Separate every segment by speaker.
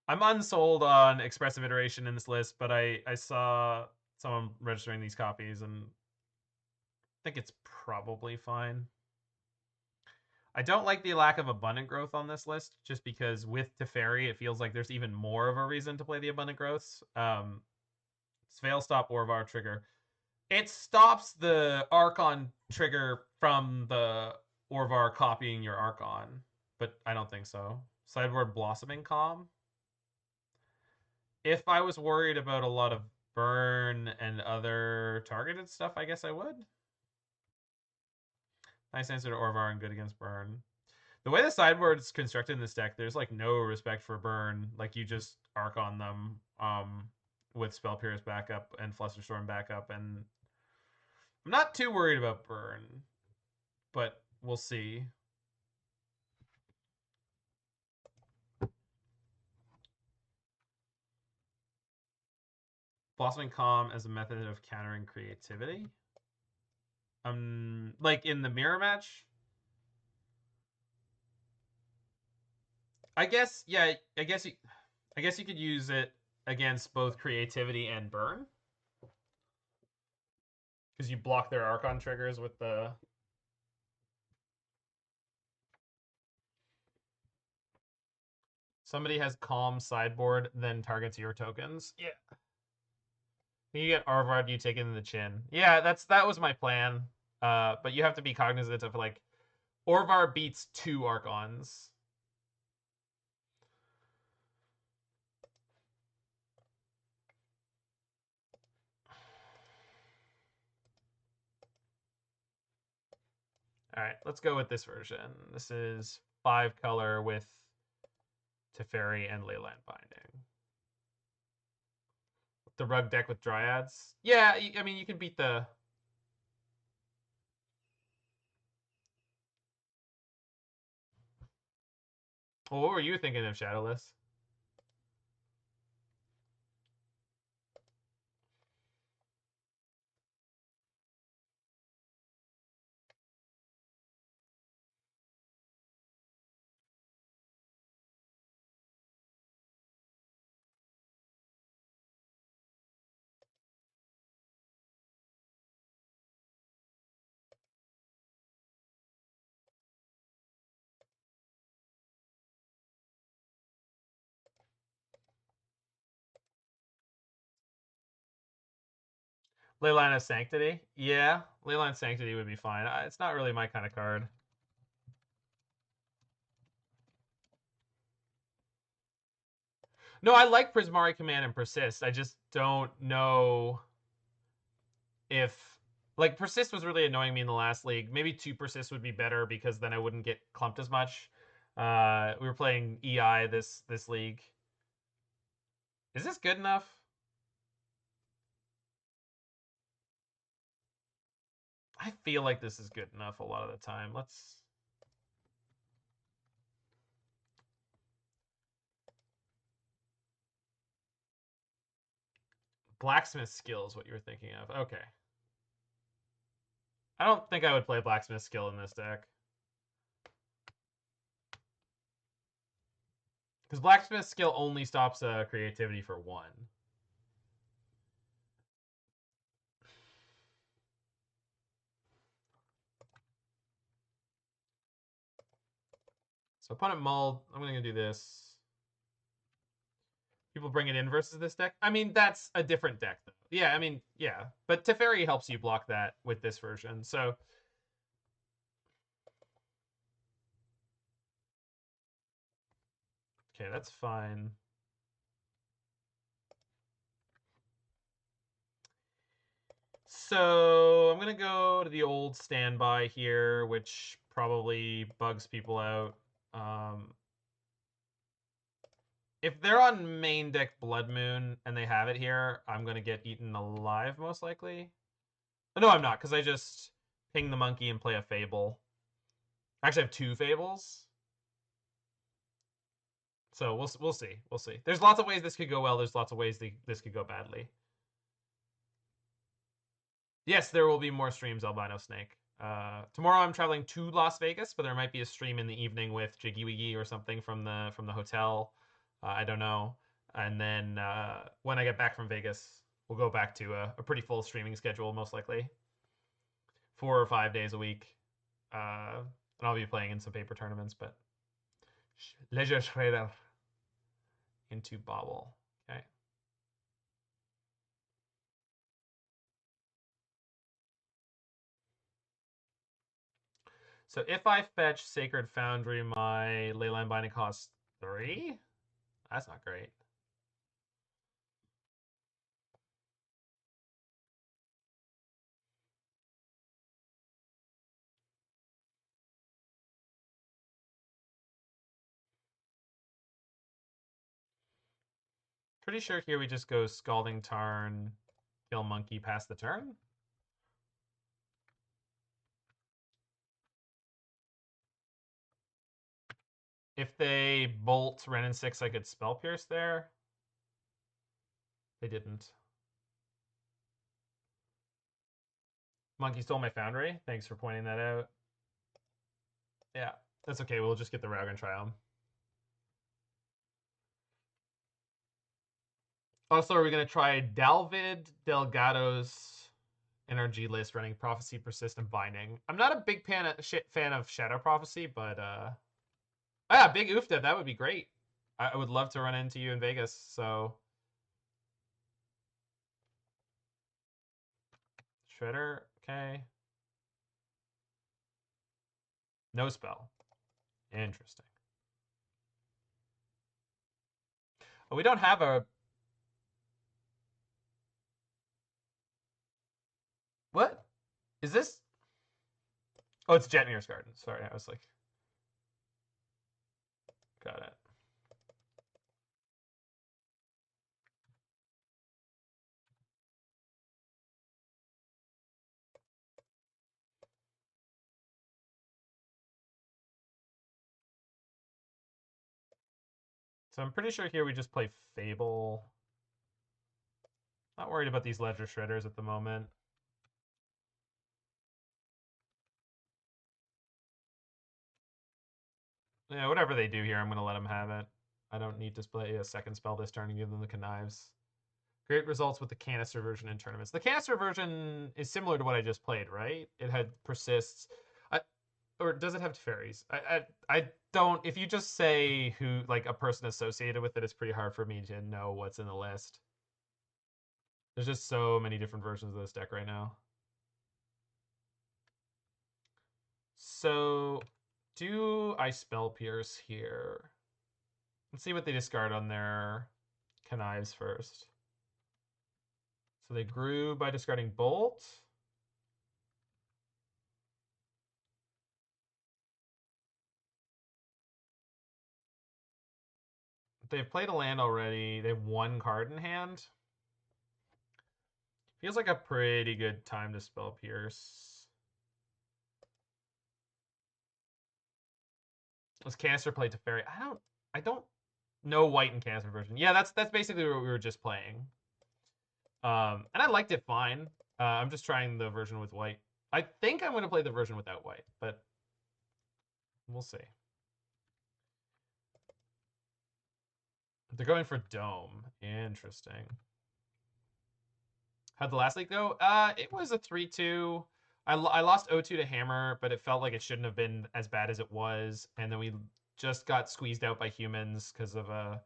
Speaker 1: I'm unsold on Expressive Iteration in this list, but I saw someone registering these copies and I think it's probably fine. I don't like the lack of Abundant Growth on this list, just because with Teferi, it feels like there's even more of a reason to play the Abundant Growths. It's Veil Stop Orvar trigger. It stops the Archon trigger from the Orvar copying your Archon, but I don't think so. Sideboard Blossoming Calm. If I was worried about a lot of burn and other targeted stuff, I guess I would. Nice answer to Orvar and good against burn. The way the sideboard's constructed in this deck, there's like no respect for burn. Like you just Archon them with Spell Pierce backup and Flusterstorm backup, and I'm not too worried about burn, but we'll see. Blossoming Calm as a method of countering creativity. Like in the mirror match. I guess, yeah. I guess you could use it against both creativity and burn, because you block their Archon triggers with the. Somebody has calm sideboard, then targets your tokens. Yeah. You get Arvard, you take it in the chin. Yeah, that was my plan. But you have to be cognizant of like Orvar beats 2 Archons. All right, let's go with this version. This is 5 color with Teferi and Leyline Binding. The rug deck with Dryads. Yeah, I mean, you can beat the. Well, what were you thinking of, Shadowless? Leyline of Sanctity? Yeah, Leyline Sanctity would be fine. It's not really my kind of card. No, I like Prismari Command and Persist. I just don't know if. Like, Persist was really annoying me in the last league. Maybe 2 Persist would be better because then I wouldn't get clumped as much. We were playing EI this league. Is this good enough? I feel like this is good enough a lot of the time. Let's. Blacksmith skill is what you were thinking of. Okay. I don't think I would play Blacksmith skill in this deck. Because Blacksmith skill only stops creativity for 1. So opponent mulled. I'm going to do this. People bring it in versus this deck. I mean, that's a different deck, though. Yeah, I mean, yeah. But Teferi helps you block that with this version. So. Okay, that's fine. So I'm going to go to the old standby here, which probably bugs people out. If they're on main deck Blood Moon and they have it here, I'm going to get eaten alive, most likely. No, I'm not, because I just ping the monkey and play a Fable. I actually have 2 Fables. So we'll see. We'll see. There's lots of ways this could go well. There's lots of ways this could go badly. Yes, there will be more streams, Albino Snake. Tomorrow I'm traveling to Las Vegas, but there might be a stream in the evening with Jiggy Wiggy or something from the hotel. I don't know. And then when I get back from Vegas, we'll go back to a pretty full streaming schedule, most likely 4 or 5 days a week. And I'll be playing in some paper tournaments, but Leisure Shredder into Bobble. Okay. So if I fetch Sacred Foundry, my Leyline Binding costs 3? That's not great. Pretty sure here we just go Scalding Tarn, kill Monkey, pass the turn. If they bolt Wrenn and Six, I could Spell Pierce there. They didn't. Monkey stole my Foundry. Thanks for pointing that out. Yeah, that's okay. We'll just get the Raugan Triumph. Also, are we going to try Dalvid Delgado's NRG list running Prophecy, Persist, and Binding? I'm not a big fan of Shadow Prophecy, but yeah, big Oofda, that would be great. I would love to run into you in Vegas, so Shredder, okay. No spell. Interesting. Oh, we don't have a... What? Is this... Oh, it's Jetmir's Garden. Sorry, I was like... Got it. So I'm pretty sure here we just play Fable. Not worried about these Ledger Shredders at the moment. Yeah, whatever they do here, I'm going to let them have it. I don't need to play a second spell this turn and give them the Connives. Great results with the canister version in tournaments. The canister version is similar to what I just played, right? It had persists. Or does it have Teferis? I don't... If you just say who, like, a person associated with it, it's pretty hard for me to know what's in the list. There's just so many different versions of this deck right now. So, do I Spell Pierce here? Let's see what they discard on their Connives first. So they grew by discarding Bolt. They've played a land already. They have one card in hand. Feels like a pretty good time to Spell Pierce. Let's Canister play Teferi. I don't know white and Canister version. Yeah, that's basically what we were just playing. And I liked it fine. I'm just trying the version with white. I think I'm going to play the version without white, but we'll see. They're going for Dome. Interesting. How'd the last league go? It was a 3-2. I lost 0-2 to Hammer, but it felt like it shouldn't have been as bad as it was. And then we just got squeezed out by humans because of a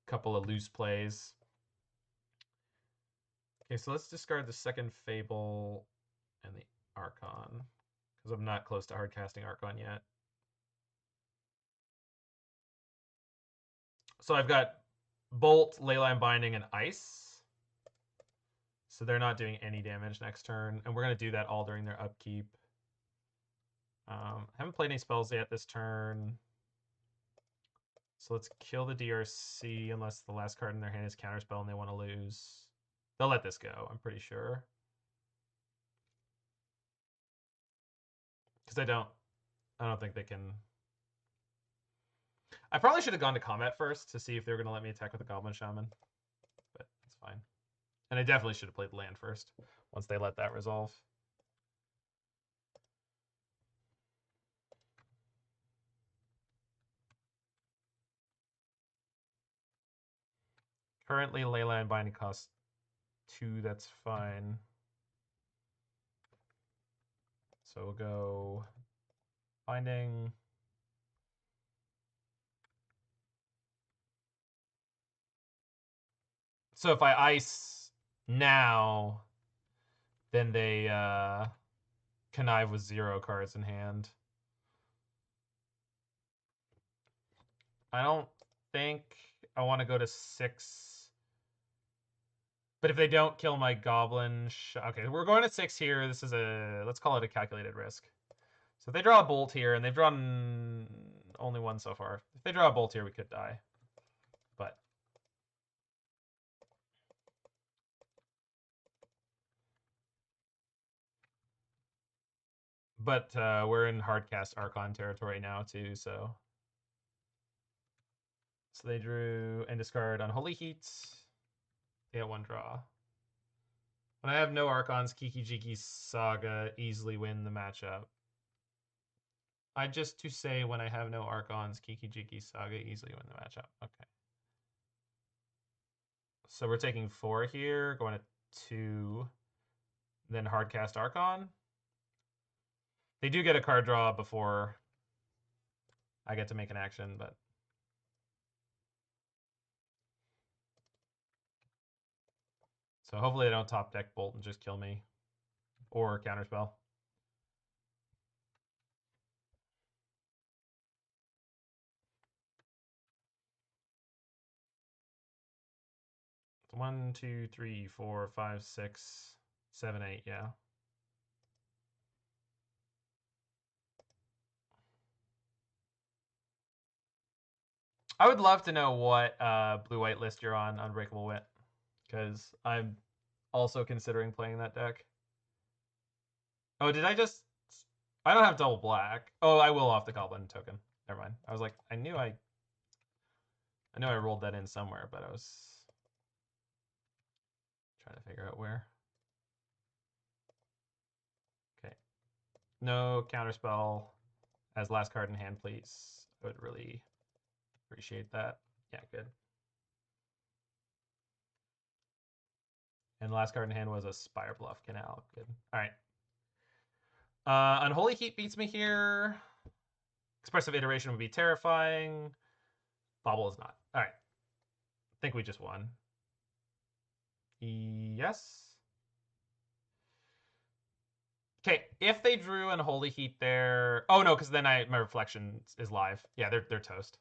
Speaker 1: couple of loose plays. Okay, so let's discard the second Fable and the Archon, because I'm not close to hard casting Archon yet. So I've got Bolt, Leyline Binding, and Ice. So they're not doing any damage next turn, and we're going to do that all during their upkeep. Haven't played any spells yet this turn. So let's kill the DRC unless the last card in their hand is Counterspell and they want to lose. They'll let this go, I'm pretty sure. Because I don't think they can... I probably should have gone to combat first to see if they were going to let me attack with a Goblin Shaman. But it's fine. And I definitely should have played land first once they let that resolve. Currently, Leyline Binding costs 2. That's fine. So we'll go Binding. So if I ice now, then they connive with 0 cards in hand. I don't think I want to go to 6. But if they don't kill my goblin... Okay, we're going to 6 here. This is a... Let's call it a calculated risk. So if they draw a bolt here, and they've drawn only 1 so far. If they draw a bolt here, we could die. But we're in hardcast Archon territory now, too, so... So they drew and discard Unholy Heat. They got 1 draw. When I have no Archons, Kiki-Jiki Saga easily win the matchup. Just to say when I have no Archons, Kiki-Jiki Saga easily win the matchup. Okay. So we're taking 4 here, going to 2. Then hardcast Archon. They do get a card draw before I get to make an action, but... So hopefully they don't top deck Bolt and just kill me. Or Counterspell. It's 1, 2, 3, 4, 5, 6, 7, 8, yeah. I would love to know what blue-white list you're on Unbreakable Wit, because I'm also considering playing that deck. Oh, did I just... I don't have double black. Oh, I will off the Goblin token. Never mind. I was like, I knew I rolled that in somewhere, but I was trying to figure out where. Okay. No Counterspell as last card in hand, please. I would really appreciate that. Yeah, good. And the last card in hand was a Spire Bluff Canal. Good. All right. Unholy Heat beats me here. Expressive Iteration would be terrifying. Bobble is not. All right. I think we just won. Yes. Okay, if they drew Unholy Heat there... Oh, no, because then my Reflection is live. Yeah, they're toast.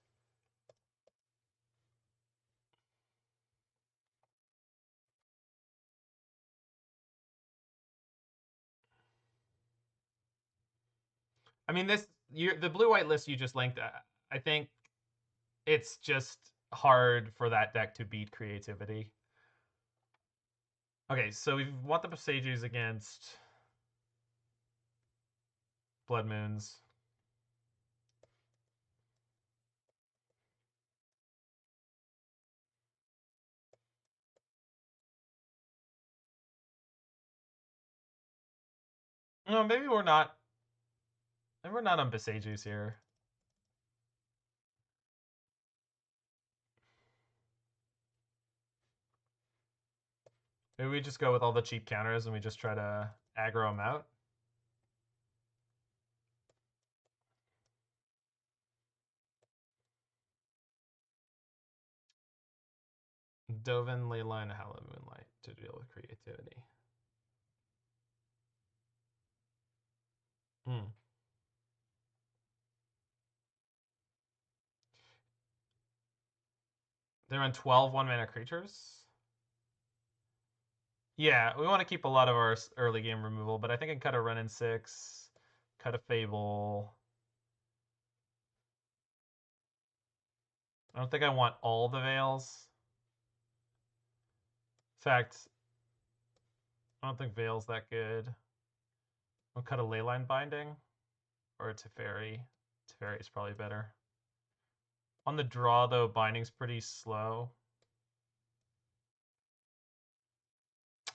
Speaker 1: I mean, the blue-white list you just linked, I think it's just hard for that deck to beat Creativity. Okay, so we want the Boseijus against Blood Moons. No, maybe we're not. Maybe we're not on Boseijus here. Maybe we just go with all the cheap counters and we just try to aggro them out. Dovin, Leyline, Hallowed Moonlight to deal with Creativity. They're on 12 1-mana creatures. Yeah, we want to keep a lot of our early game removal, but I think I can cut a Wrenn and Six, cut a Fable. I don't think I want all the Veils. In fact, I don't think Veil's that good. I'll cut a Leyline Binding or a Teferi. Teferi is probably better. On the draw, though, Binding's pretty slow.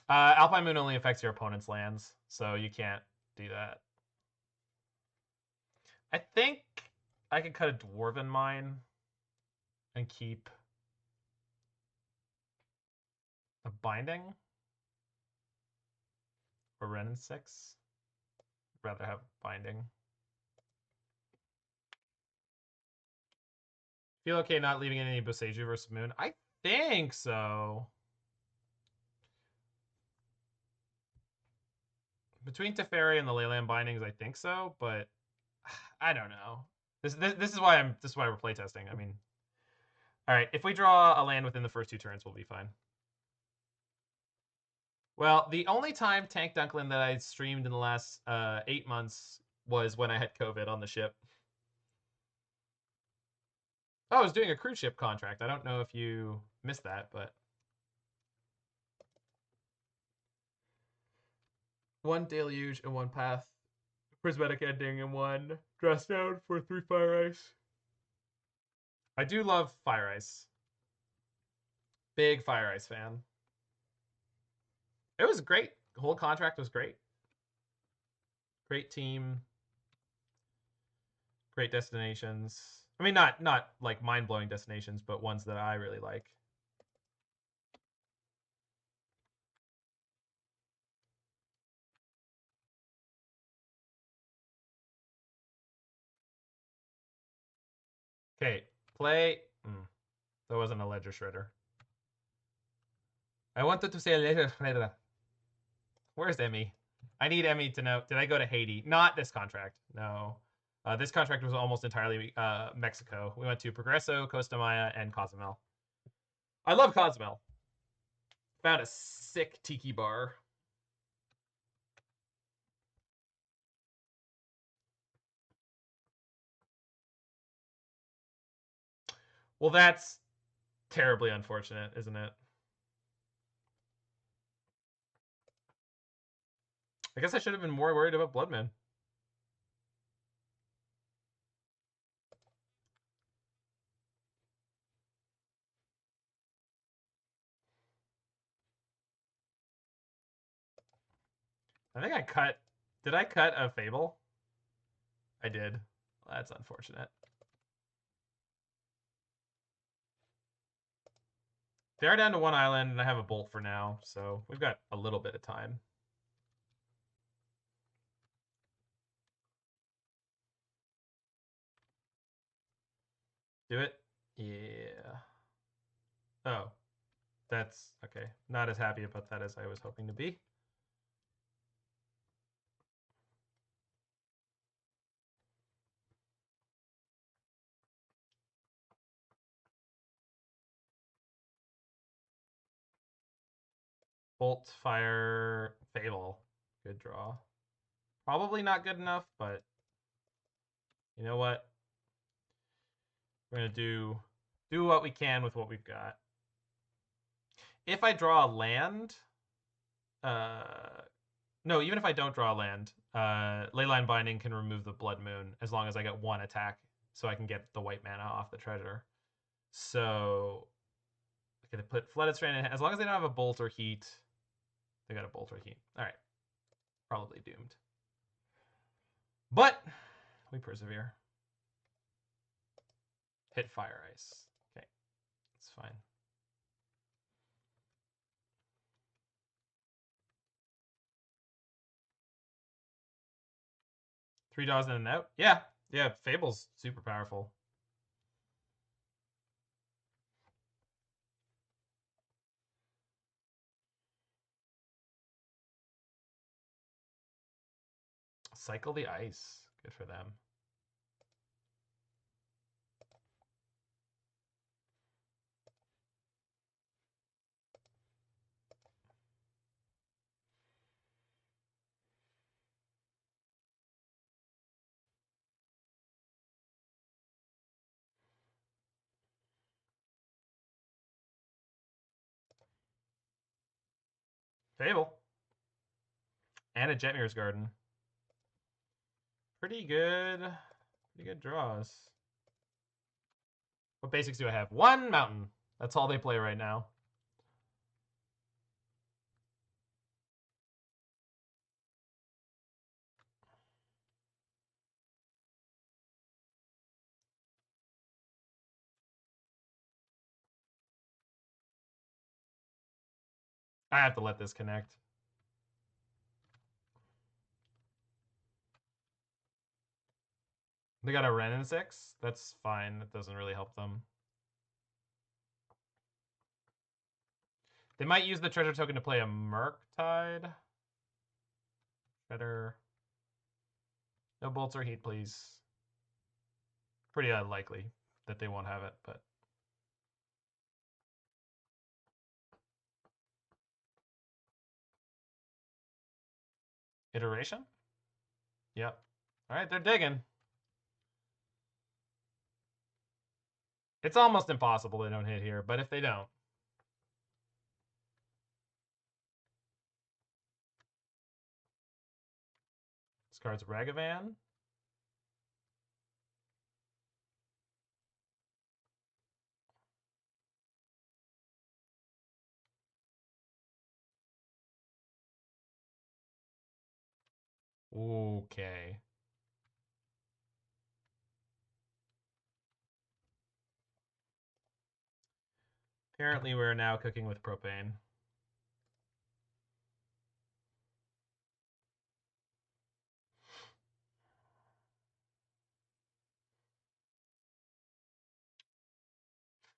Speaker 1: Alpine Moon only affects your opponent's lands, so you can't do that. I think I could cut a Dwarven Mine and keep A Binding? Or Wrenn and Six? I'd rather have Binding. Feel okay not leaving any Boseiju versus Moon? I think so. Between Teferi and the Leyline Bindings, I think so, but I don't know. This is why we're playtesting. I mean, all right, if we draw a land within the first 2 turns, we'll be fine. Well, the only time Tank Dunklin that I streamed in the last 8 months was when I had COVID on the ship. Oh, I was doing a cruise ship contract. I don't know if you missed that, but 1 Deluge and 1 Path, Prismatic Ending and 1 Dress Down for 3 Fire Ice. I do love Fire Ice. Big Fire Ice fan. It was great. The whole contract was great. Great team. Great destinations. I mean, not like mind-blowing destinations, but ones that I really like. Okay, play. That wasn't a ledger shredder. I wanted to say a ledger shredder. Where's Emmy? I need Emmy to know. Did I go to Haiti? Not this contract. No. This contract was almost entirely Mexico. We went to Progreso, Costa Maya, and Cozumel. I love Cozumel. Found a sick tiki bar. Well, that's terribly unfortunate, isn't it? I guess I should have been more worried about Bloodman. I think I cut. Did I cut a Fable? I did. Well, that's unfortunate. They are down to 1 island, and I have a bolt for now, so we've got a little bit of time. Do it? Yeah. Oh. That's okay. Not as happy about that as I was hoping to be. Bolt, fire, Fable. Good draw. Probably not good enough, but you know what? We're gonna do what we can with what we've got. If I draw a land, no, even if I don't draw a land, Leyline Binding can remove the Blood Moon as long as I get 1 attack, so I can get the white mana off the treasure. So I can put Flooded Strand in. As long as they don't have a Bolt or Heat, they got a Bolt or Heat. All right, probably doomed. But we persevere. Hit Fire Ice. Okay, it's fine. $3 in and out. Yeah, Fable's super powerful. Cycle the Ice. Good for them. Fable. And a Jetmir's Garden. Pretty good draws. What basics do I have? 1 mountain. That's all they play right now. I have to let this connect. They got a Wrenn and Six. That's fine. That doesn't really help them. They might use the treasure token to play a Murktide. Better. No bolts or heat, please. Pretty unlikely that they won't have it, but. Iteration? Yep. All right, they're digging. It's almost impossible they don't hit here, but if they don't. This card's Ragavan. Okay. Apparently we're now cooking with propane.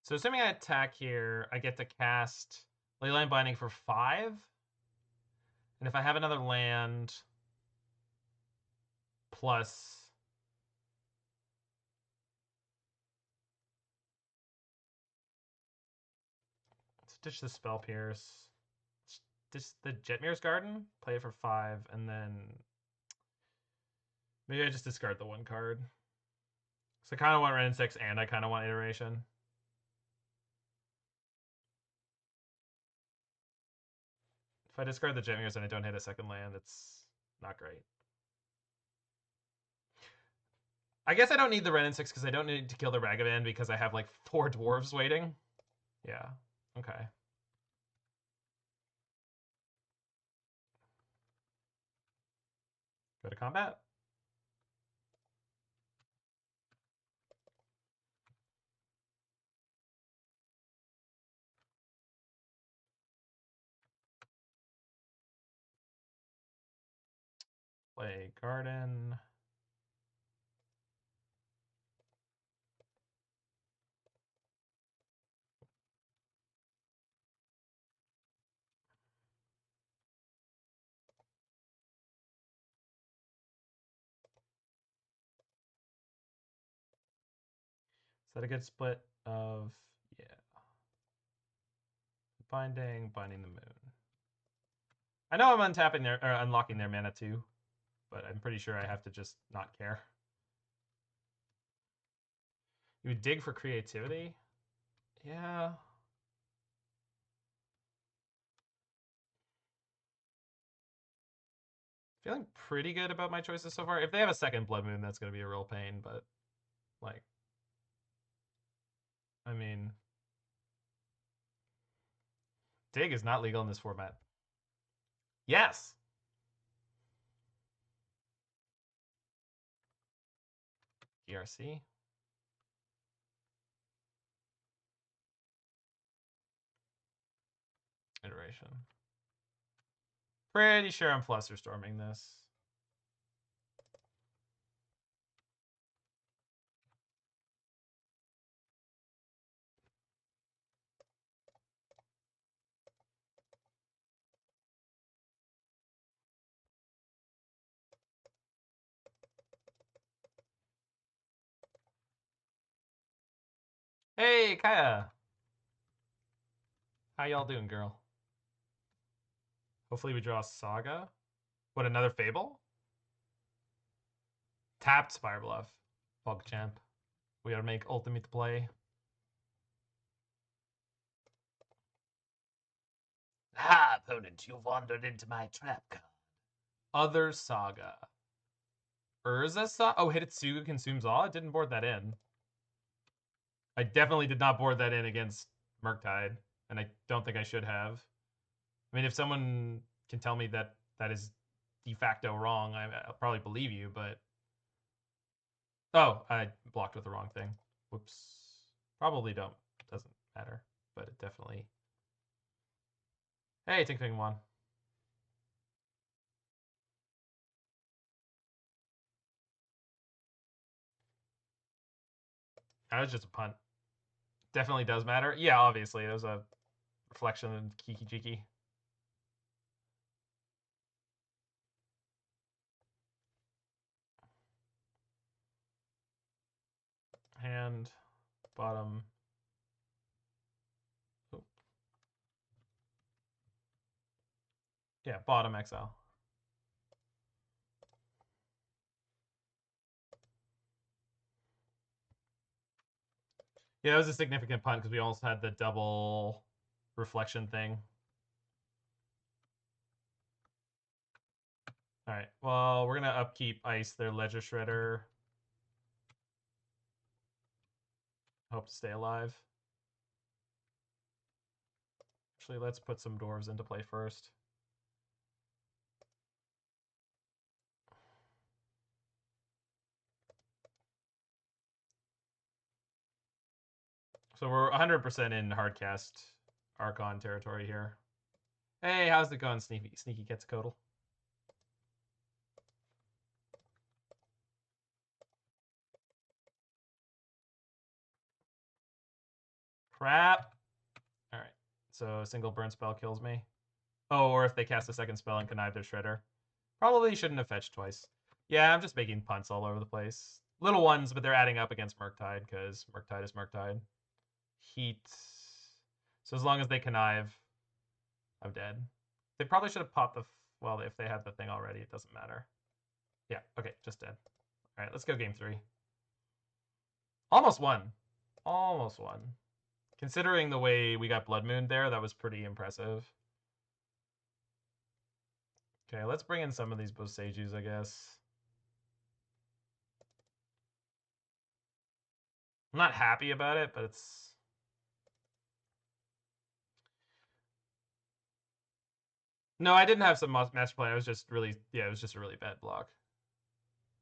Speaker 1: So assuming I attack here, I get to cast Leyline Binding for 5. And if I have another land plus ditch the Spell Pierce. Ditch the Jetmir's Garden, play it for 5, and then maybe I just discard the 1 card. So I kind of want Wrenn and Six, and I kind of want Iteration. If I discard the Jetmir's and I don't hit a second land, it's not great. I guess I don't need the Wrenn and Six because I don't need to kill the Ragavan because I have like 4 dwarves waiting. Yeah, okay. Go to combat. Play Garden. Is that a good split of, yeah. Binding the Moon. I know I'm untapping their, or unlocking their mana too, but I'm pretty sure I have to just not care. You would dig for creativity? Yeah. Feeling pretty good about my choices so far. If they have a second Blood Moon, that's going to be a real pain, but, like, I mean, dig is not legal in this format. Yes! ERC. Iteration. Pretty sure I'm Flusterstorming this. Hey, Kaya. How y'all doing, girl? Hopefully we draw Saga. What, another Fable? Tapped Spire Bluff. PogChamp. We gotta make ultimate play.
Speaker 2: Ha, opponent, you've wandered into my trap card.
Speaker 1: Other Saga. Urza Saga? Oh, Hidetsugu Consumes All? I didn't board that in. I definitely did not board that in against Murktide, and I don't think I should have. I mean, if someone can tell me that that is de facto wrong, I'll probably believe you, but... Oh, I blocked with the wrong thing. Whoops. Probably don't. Doesn't matter, but it definitely... Hey, Ting Ting won. That was just a punt. Definitely does matter. Yeah, obviously. There's a reflection in Kiki Jiki. Hand, bottom. Oh. Yeah, bottom XL. Yeah, that was a significant punt because we almost had the double reflection thing. All right. Well, we're gonna upkeep ice their Ledger Shredder. Hope to stay alive. Actually, let's put some dwarves into play first. So we're 100% in hardcast Archon territory here. Hey, how's it going, Sneaky Quetzalcoatl? Crap. All right. So a single burn spell kills me. Oh, or if they cast a second spell and connive their Shredder. Probably shouldn't have fetched twice. Yeah, I'm just making punts all over the place. Little ones, but they're adding up against Murktide because Murktide is Murktide. Heat. So as long as they connive, I'm dead. They probably should have popped the... Well, if they had the thing already, it doesn't matter. Yeah, okay, just dead. All right, let's go game 3. Almost won. Almost won. Considering the way we got Blood Moon there, that was pretty impressive. Okay, let's bring in some of these Boseijus, I guess. I'm not happy about it, but it's... No, I didn't have some master plan. I was just really... Yeah, it was just a really bad block.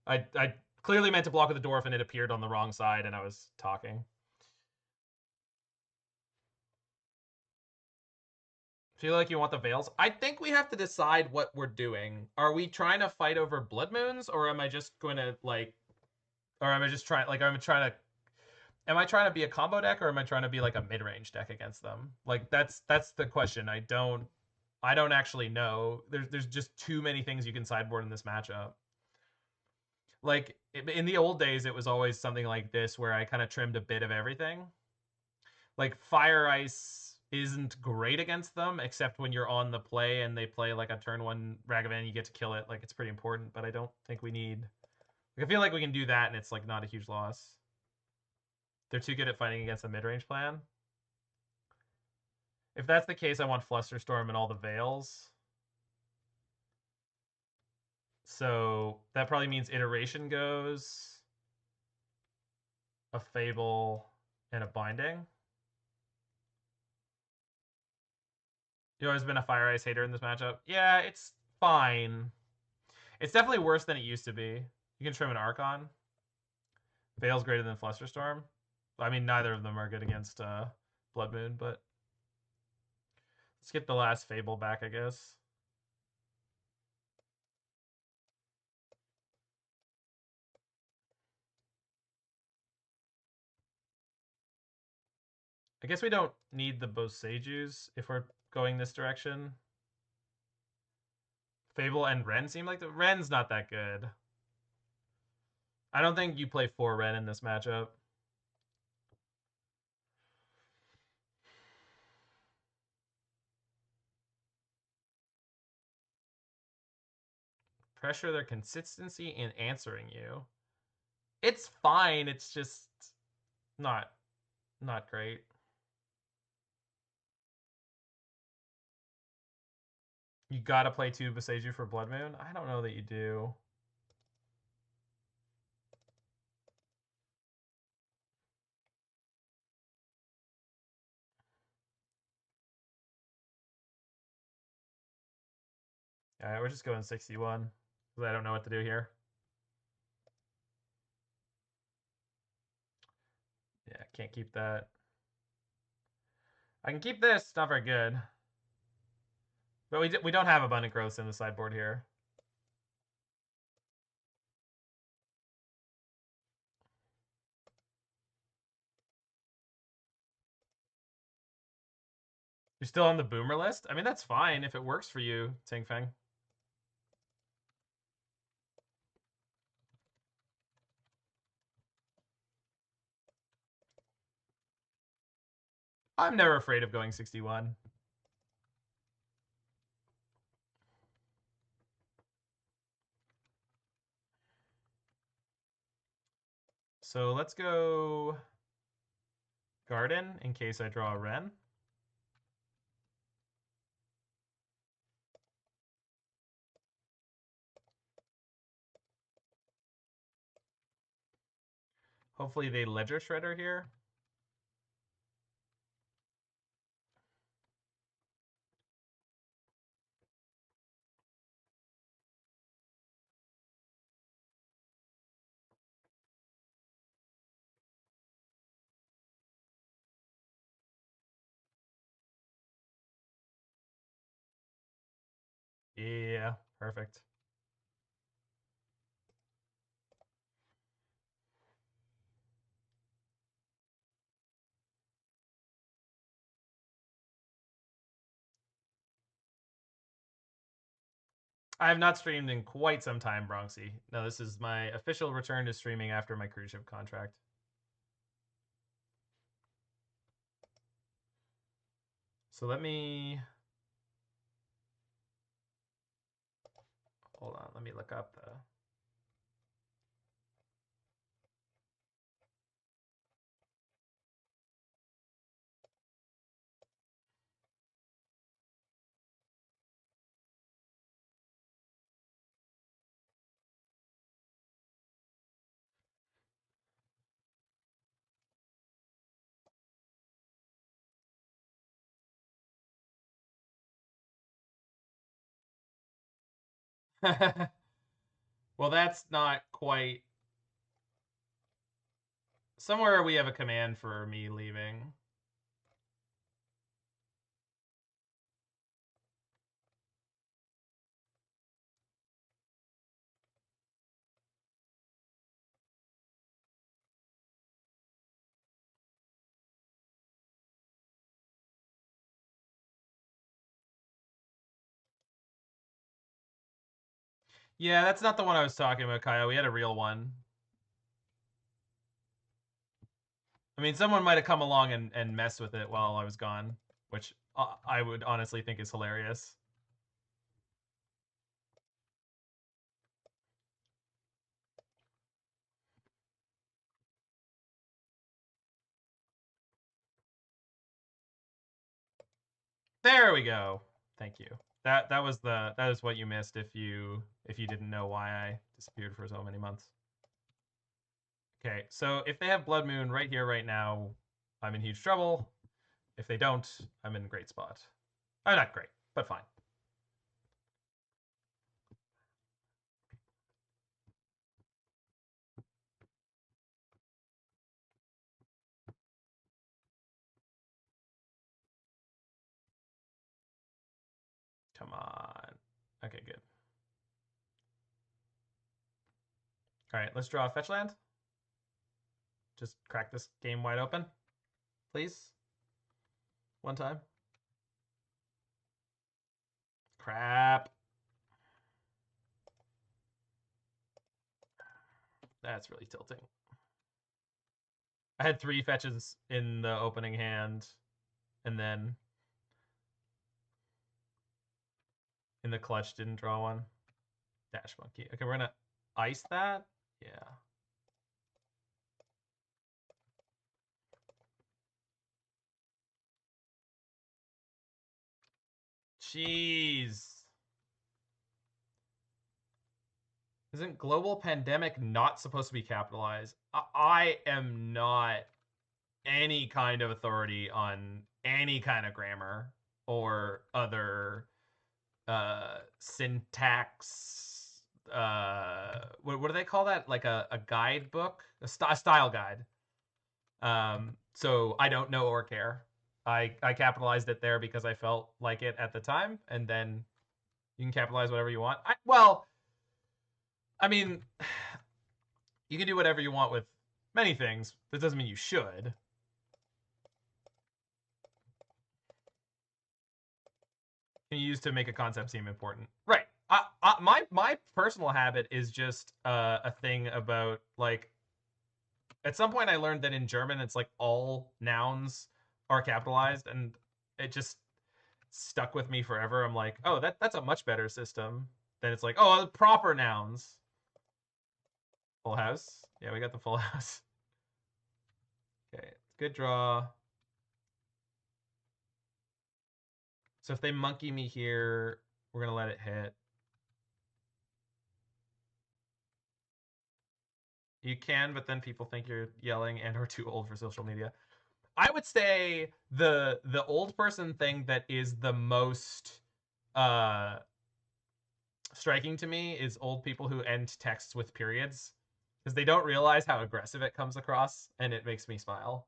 Speaker 1: I clearly meant to block with the dwarf, and it appeared on the wrong side, and I was talking. Feel like you want the veils? I think we have to decide what we're doing. Are we trying to fight over blood moons, or am I just going to like, or am I just trying like am I trying to be a combo deck, or am I trying to be like a mid range deck against them? Like that's the question. I don't actually know. There's just too many things you can sideboard in this matchup. Like in the old days, it was always something like this where I kind of trimmed a bit of everything. Like Fire Ice isn't great against them, except when you're on the play and they play like a turn 1 Ragavan, you get to kill it. Like it's pretty important, but I don't think we need... Like, I feel like we can do that and it's like not a huge loss. They're too good at fighting against the mid-range plan. If that's the case, I want Flusterstorm and all the Veils. So that probably means Iteration goes, a Fable, and a Binding. You've always been a Fire Ice hater in this matchup. Yeah, it's fine. It's definitely worse than it used to be. You can trim an Archon. Veil's greater than Flusterstorm. I mean, neither of them are good against Blood Moon, but let's get the last Fable back, I guess. I guess we don't need the Boseijus if we're going this direction. Fable and Wrenn seem like Wrenn's not that good. I don't think you play 4 Wrenn in this matchup. Pressure their consistency in answering you. It's fine. It's just not great. You gotta play 2 Boseiju for Blood Moon? I don't know that you do. All right, we're just going 61 because I don't know what to do here. Yeah, can't keep that. I can keep this. Not very good. But we don't have abundant growths in the sideboard here. You're still on the boomer list? I mean, that's fine if it works for you, Ting Feng. I'm never afraid of going 61. So let's go Garden in case I draw a Wrenn. Hopefully they Ledger Shredder here. Yeah, perfect. I have not streamed in quite some time, Bronxy. No, this is my official return to streaming after my cruise ship contract. So let me... Hold on, let me look up the... Well, that's not quite... Somewhere we have a command for me leaving. Yeah, that's not the one I was talking about, Kyle. We had a real one. I mean, someone might have come along and messed with it while I was gone, which I would honestly think is hilarious. There we go. Thank you. That is what you missed if you didn't know why I disappeared for so many months. Okay, so if they have Blood Moon right here, right now, I'm in huge trouble. If they don't, I'm in a great spot. Oh, not great, but fine. Come on. Okay, good. All right, let's draw a fetch land. Just crack this game wide open, please. One time. Crap. That's really tilting. I had 3 fetches in the opening hand, and then in the clutch didn't draw one. Dash Monkey. Okay, we're gonna ice that. Yeah. Jeez. Isn't global pandemic not supposed to be capitalized? I am not any kind of authority on any kind of grammar or other syntax. What do they call that? Like a guidebook, a style guide. So I don't know or care. I capitalized it there because I felt like it at the time, and then you can capitalize whatever you want. I mean, you can do whatever you want with many things. That doesn't mean you should. Can you use to make a concept seem important? Right. My personal habit is just a thing about like. At some point, I learned that in German, it's like all nouns are capitalized, and it just stuck with me forever. I'm like, oh, that's a much better system. Then it's like, oh, proper nouns. Full house. Yeah, we got the full house. Okay, good draw. So if they monkey me here, we're gonna let it hit. You can, but then people think you're yelling and or too old for social media. I would say the old person thing that is the most uh striking to me is old people who end texts with periods because they don't realize how aggressive it comes across, and it makes me smile.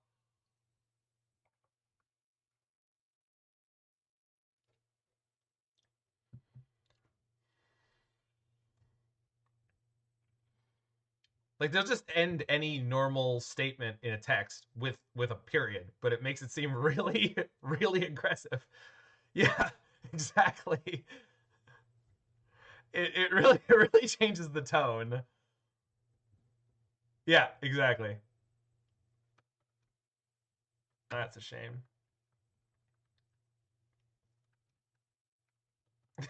Speaker 1: Like they'll just end any normal statement in a text with a period, but it makes it seem really really aggressive. Yeah, exactly. It really it really changes the tone. Yeah, exactly. That's a shame.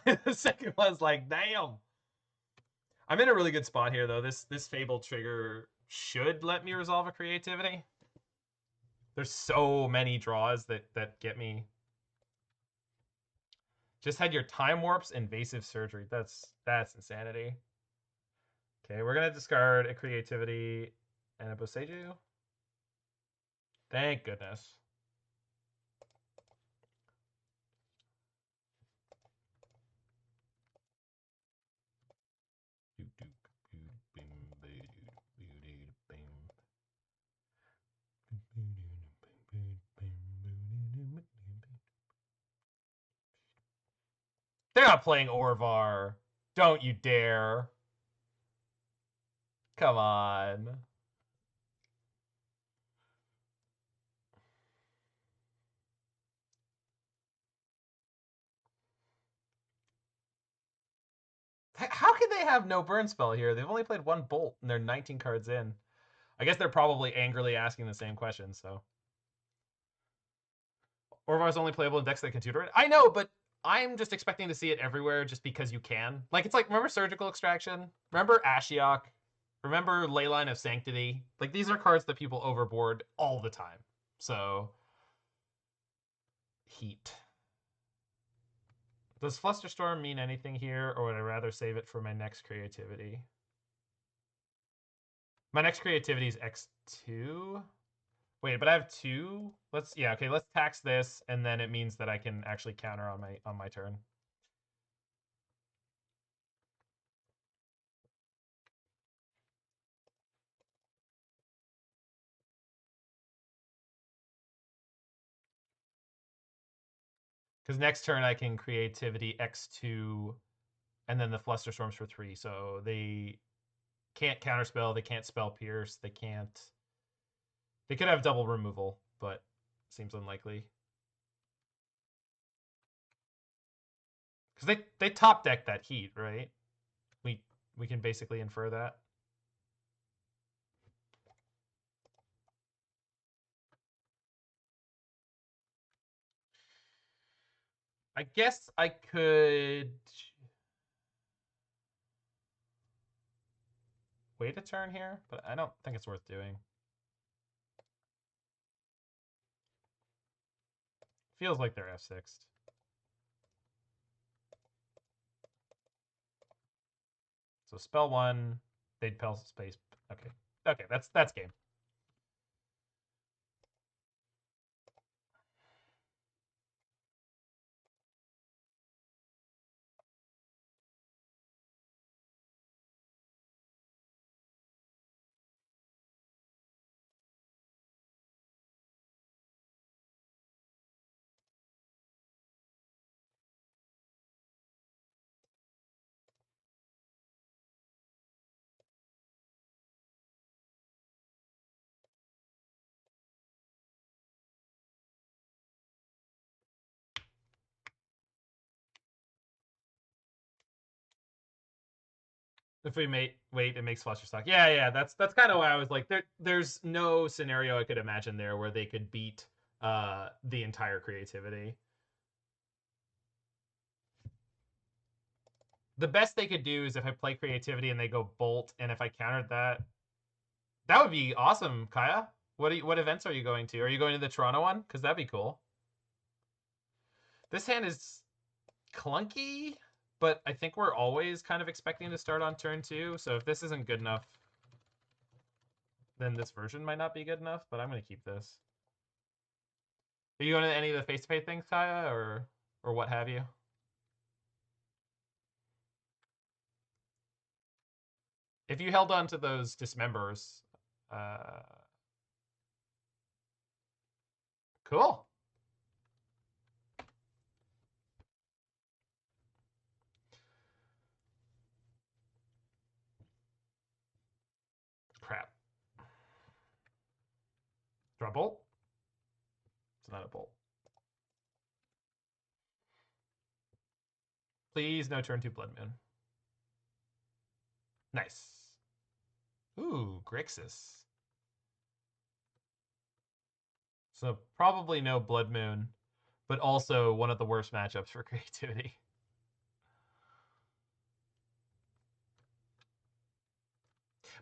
Speaker 1: The second one's like, damn. I'm in a really good spot here though. This Fable trigger should let me resolve a creativity. There's so many draws that get me. Just had your time warps, invasive surgery. That's insanity. Okay, we're gonna discard a creativity and a Boseiju. Thank goodness. They're not playing Orvar. Don't you dare. Come on. How can they have no burn spell here? They've only played one bolt and they're 19 cards in. I guess they're probably angrily asking the same question, so. Orvar's only playable in decks that can tutor it. I know, but I'm just expecting to see it everywhere just because you can. Like, it's like, remember Surgical Extraction? Remember Ashiok? Remember Leyline of Sanctity? Like, these are cards that people overboard all the time. So, heat. Does Flusterstorm mean anything here, or would I rather save it for my next creativity? My next creativity is X2. Wait, but I have two. Let's tax this, and then it means that I can actually counter on my turn. Because next turn I can creativity X2, and then the Flusterstorms for 3. So they can't counterspell, they can't spell pierce, they can't. They could have double removal, but seems unlikely. Because they top deck that heat, right? We can basically infer that. I guess I could wait a turn here, but I don't think it's worth doing. Feels like they're F6'd. So spell one, they'd pell space. Okay. Okay, that's game. If we wait, it makes Flusterstock. Yeah. That's kind of why I was like, there's no scenario I could imagine there where they could beat the entire creativity. The best they could do is if I play creativity and they go bolt, and if I countered that, that would be awesome, Kaya. What events are you going to? Are you going to the Toronto one? Because that'd be cool. This hand is clunky, but I think we're always kind of expecting to start on turn 2. So if this isn't good enough, then this version might not be good enough. But I'm going to keep this. Are you going to any of the face-to-face things, Kaya, or what have you? If you held on to those dismembers, cool. Crap. Draw bolt. It's not a bolt. Please, no turn 2 Blood Moon. Nice. Ooh, Grixis. So probably no Blood Moon, but also one of the worst matchups for creativity.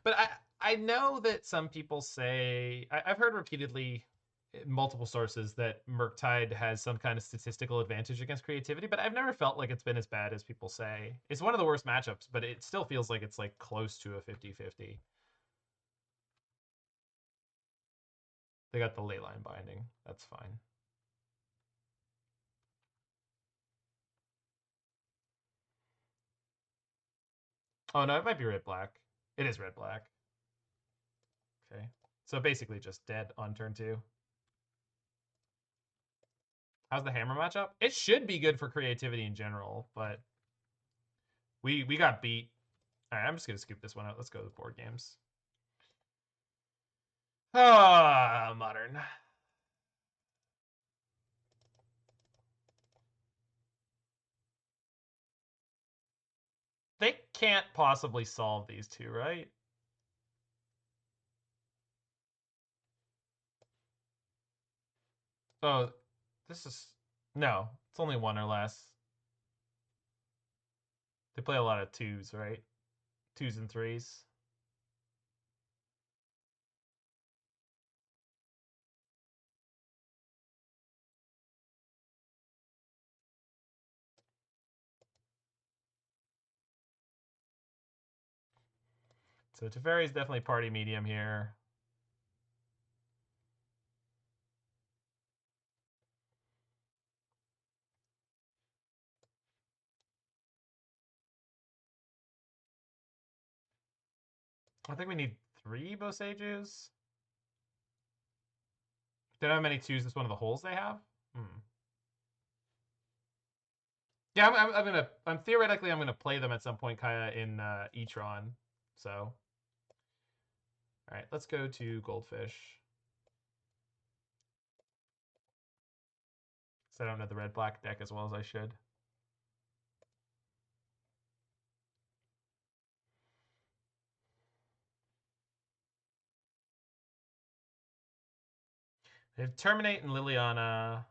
Speaker 1: But I know that some people say, I've heard repeatedly multiple sources that Murktide has some kind of statistical advantage against creativity, but I've never felt like it's been as bad as people say. It's one of the worst matchups, but it still feels like it's like close to a 50-50. They got the Leyline Binding. That's fine. Oh, no, it might be red-black. It is red-black. Okay. So basically just dead on turn 2. How's the hammer matchup? It should be good for creativity in general, but we got beat. All right, I'm just going to scoop this one out. Let's go to board games. Ah, Modern. They can't possibly solve these two, right? Oh, this is... No, it's only 1 or less. They play a lot of 2s, right? 2s and 3s. So Teferi's definitely party medium here. I think we need 3 Boseijus. Did how many 2s is one of the holes they have? Yeah, I'm theoretically I'm gonna play them at some point, Kaya, in Etron. So, all right, let's go to Goldfish. So I don't know the red-black deck as well as I should. They have Terminate and Liliana.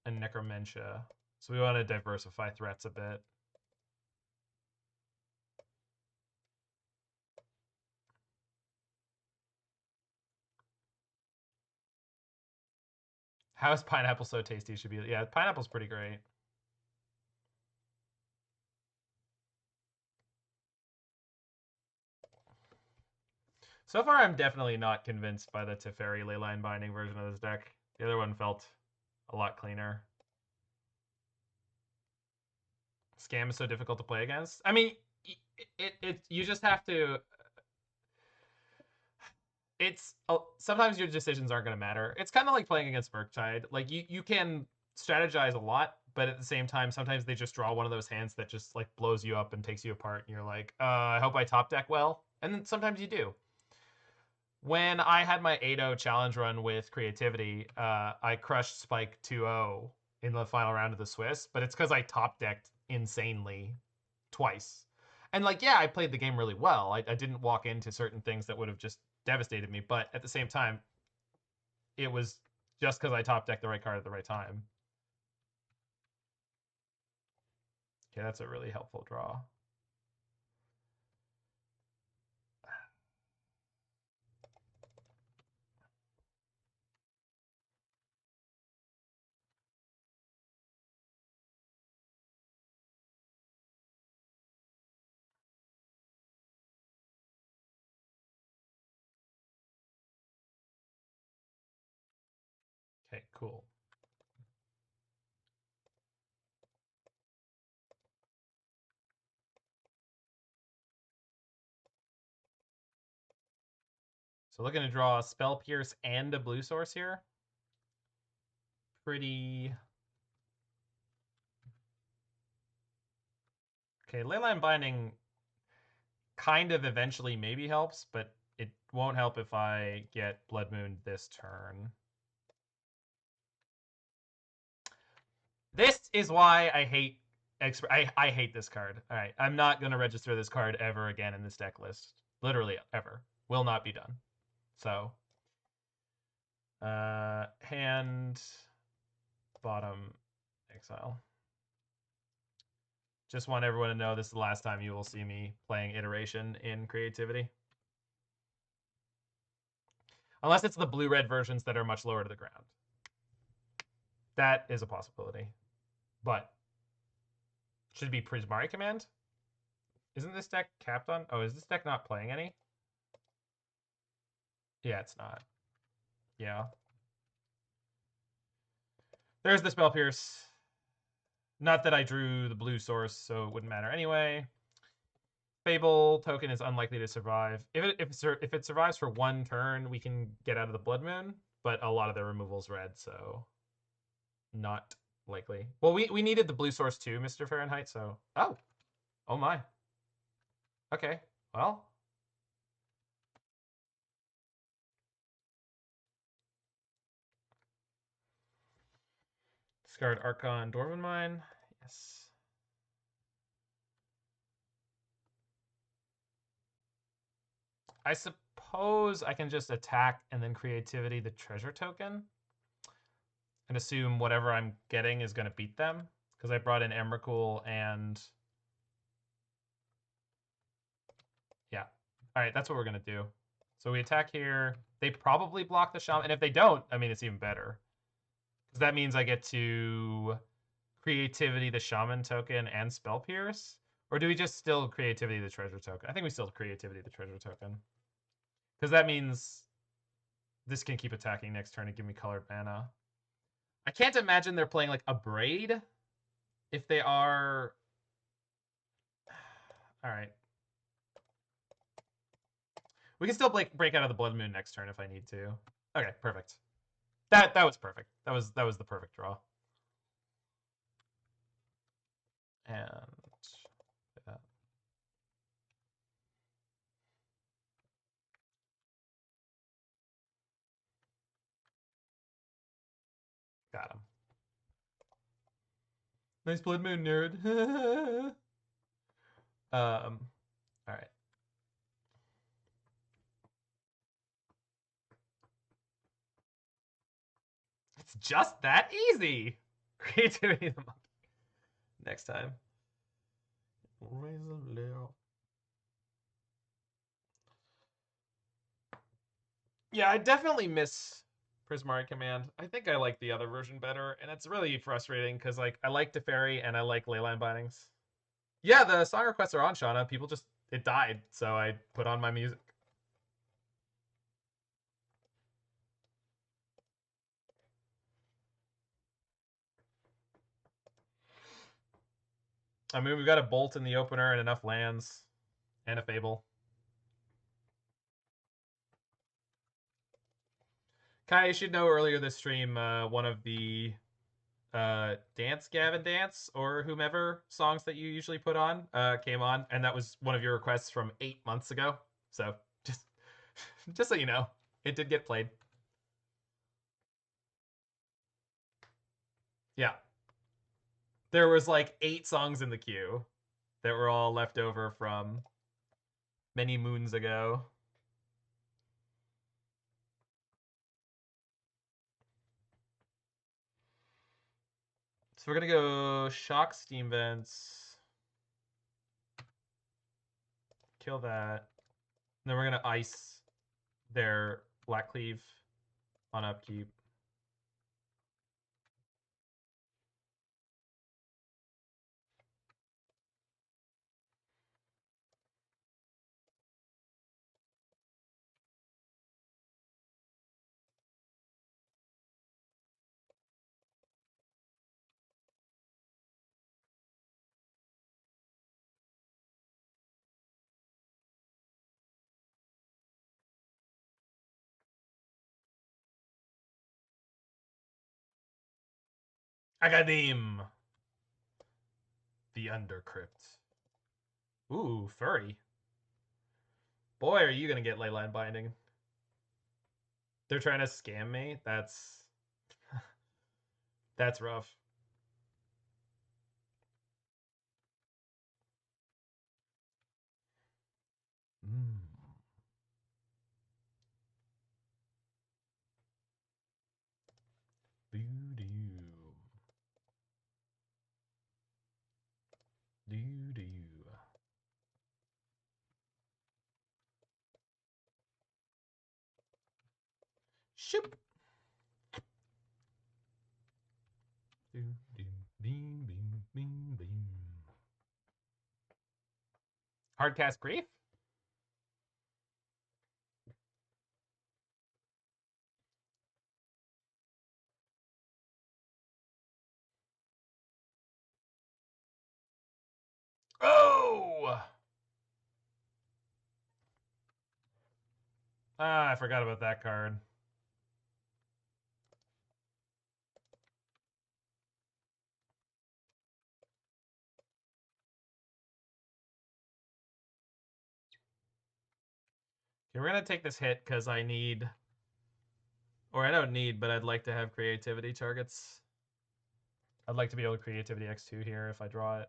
Speaker 1: And Necromentia. So we want to diversify threats a bit. How is pineapple so tasty? Should be, yeah, pineapple's pretty great. So far, I'm definitely not convinced by the Teferi Leyline Binding version of this deck. The other one felt a lot cleaner. Scam is so difficult to play against. I mean, you just have to. It's sometimes your decisions aren't going to matter. It's kind of like playing against Murktide. Like you can strategize a lot, but at the same time, sometimes they just draw one of those hands that just like blows you up and takes you apart, and you're like, I hope I top deck well. And then sometimes you do. When I had my 8-0 challenge run with creativity, I crushed Spike 2-0 in the final round of the Swiss, but it's because I top decked insanely twice. And like, yeah, I played the game really well. I didn't walk into certain things that would have just devastated me, but at the same time, it was just because I top decked the right card at the right time. Okay, that's a really helpful draw. Okay, cool. So looking to draw a Spell Pierce and a blue source here. Pretty... Okay, Leyline Binding kind of eventually maybe helps, but it won't help if I get Blood Moon this turn. This is why I hate I hate this card. All right, I'm not going to register this card ever again in this deck list. Literally ever. Will not be done. So, hand, bottom, exile. Just want everyone to know this is the last time you will see me playing Iteration in Creativity. Unless it's the blue-red versions that are much lower to the ground. That is a possibility. But should it be Prismari Command? Isn't this deck capped on? Oh, is this deck not playing any? Yeah, it's not. Yeah. There's the Spell Pierce. Not that I drew the blue source, so it wouldn't matter anyway. Fable token is unlikely to survive. If it survives for one turn, we can get out of the Blood Moon, but a lot of their removal's red, so not likely. Well, we needed the blue source too, Mr. Fahrenheit, so... Oh my. Okay, well... Discard Archon Dwarven Mine. Yes. I suppose I can just attack and then Creativity the treasure token and assume whatever I'm getting is going to beat them because I brought in Emrakul and... Yeah. All right, that's what we're going to do. So we attack here. They probably block the Shaman. And if they don't, I mean, it's even better. Because that means I get to Creativity the Shaman token and Spell Pierce. Or do we just still Creativity the treasure token? I think we still Creativity the treasure token. Because that means this can keep attacking next turn and give me colored mana. I can't imagine they're playing like a Braid. If they are... All right. We can still break out of the Blood Moon next turn if I need to. Okay, perfect. That was perfect. That was the perfect draw. And that. Got him. Nice Blood Moon, nerd. All right. It's just that easy. Creativity the monkey. Next time. Raise a little. Yeah, I definitely miss Prismari Command. I think I like the other version better, and it's really frustrating because like I like Teferi and I like Leyline Bindings. Yeah, the song requests are on, Shauna. People just it died, so I put on my music. I mean, we've got a Bolt in the opener and enough lands and a Fable. Kai, you should know earlier this stream, one of the Dance Gavin Dance or whomever songs that you usually put on came on, and that was one of your requests from 8 months ago. So just so you know, it did get played. Yeah. There was like 8 songs in the queue that were all left over from many moons ago. So we're gonna go shock steam vents, kill that. And then we're gonna ice their black cleave on upkeep. Agadim! The Undercrypt. Ooh, furry. Boy, are you gonna get Leyline Binding. They're trying to scam me? That's that's rough. Mm. Boo-doo. Doo-doo. Shoop. Doo-doo. Beam, beam, beam, beam. Hardcast Grief? Oh! Ah, I forgot about that card. Okay, we're gonna take this hit because I need, or I don't need, but I'd like to have creativity targets. I'd like to be able to creativity X2 here if I draw it.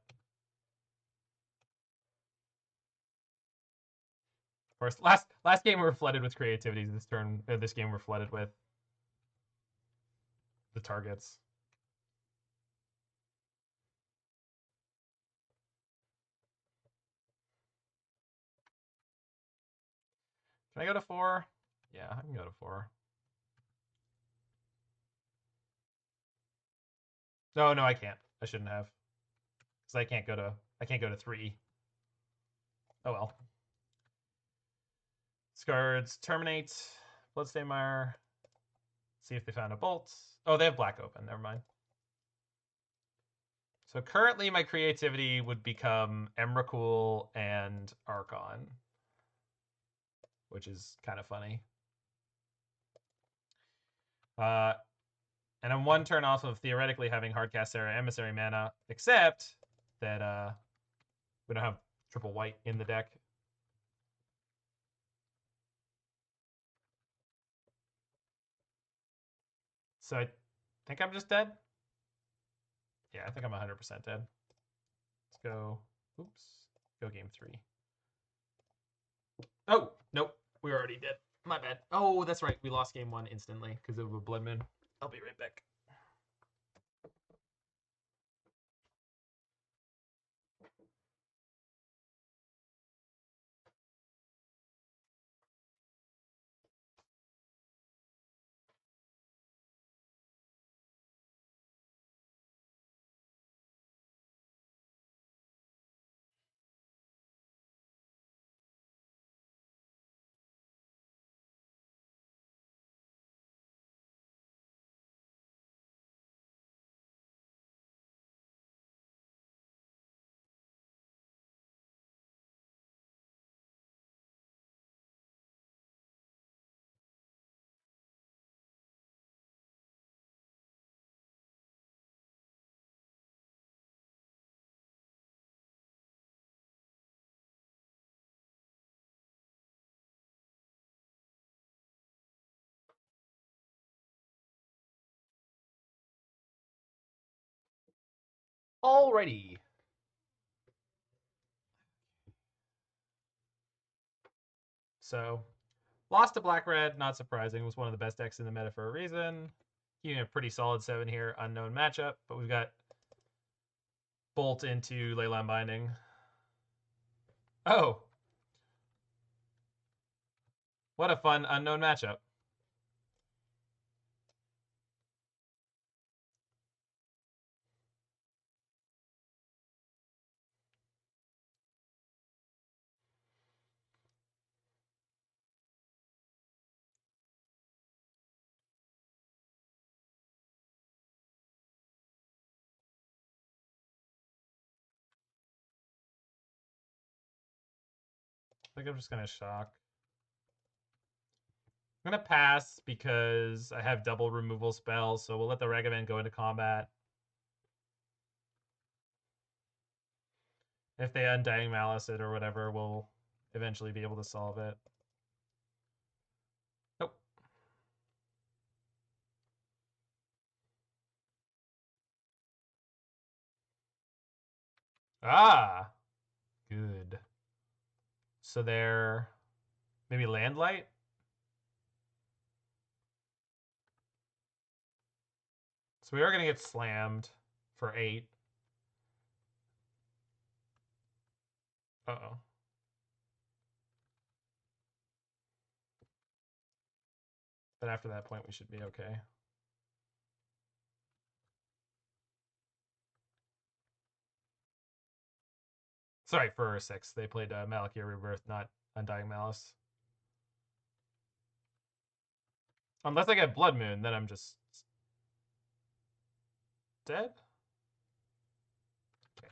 Speaker 1: Of course, last game we were flooded with creativity. This game we're flooded with the targets. Can I go to 4? Yeah, I can go to 4. No, I can't. I shouldn't have, because I can't go to 3. Oh well. Scards terminate. Bloodstained Mire. See if they found a bolt. Oh, they have black open. Never mind. So currently my creativity would become Emrakul and Archon, which is kind of funny. And I'm 1 turn off of theoretically having hardcast Serra Emissary mana, except that we don't have triple white in the deck. So I think I'm just dead. Yeah, I think I'm 100% dead. Let's go. Oops. Go game 3. Oh, nope. We were already dead. My bad. Oh, that's right. We lost game 1 instantly because of a Blood Moon. I'll be right back. Alrighty. So, lost to Black-Red, not surprising. Was one of the best decks in the meta for a reason. Keeping a pretty solid 7 here, unknown matchup. But we've got Bolt into Leyline Binding. Oh! What a fun unknown matchup. I think I'm just going to shock. I'm going to pass because I have double removal spells, so we'll let the Ragavan go into combat. If they Undying Malice it or whatever, we'll eventually be able to solve it. Nope. Ah! Good. So they're maybe Landlight? So we are going to get slammed for 8. Uh-oh. But after that point, we should be okay. Sorry, for 6. They played Malakir Rebirth, not Undying Malice. Unless I get Blood Moon, then I'm just dead? Okay.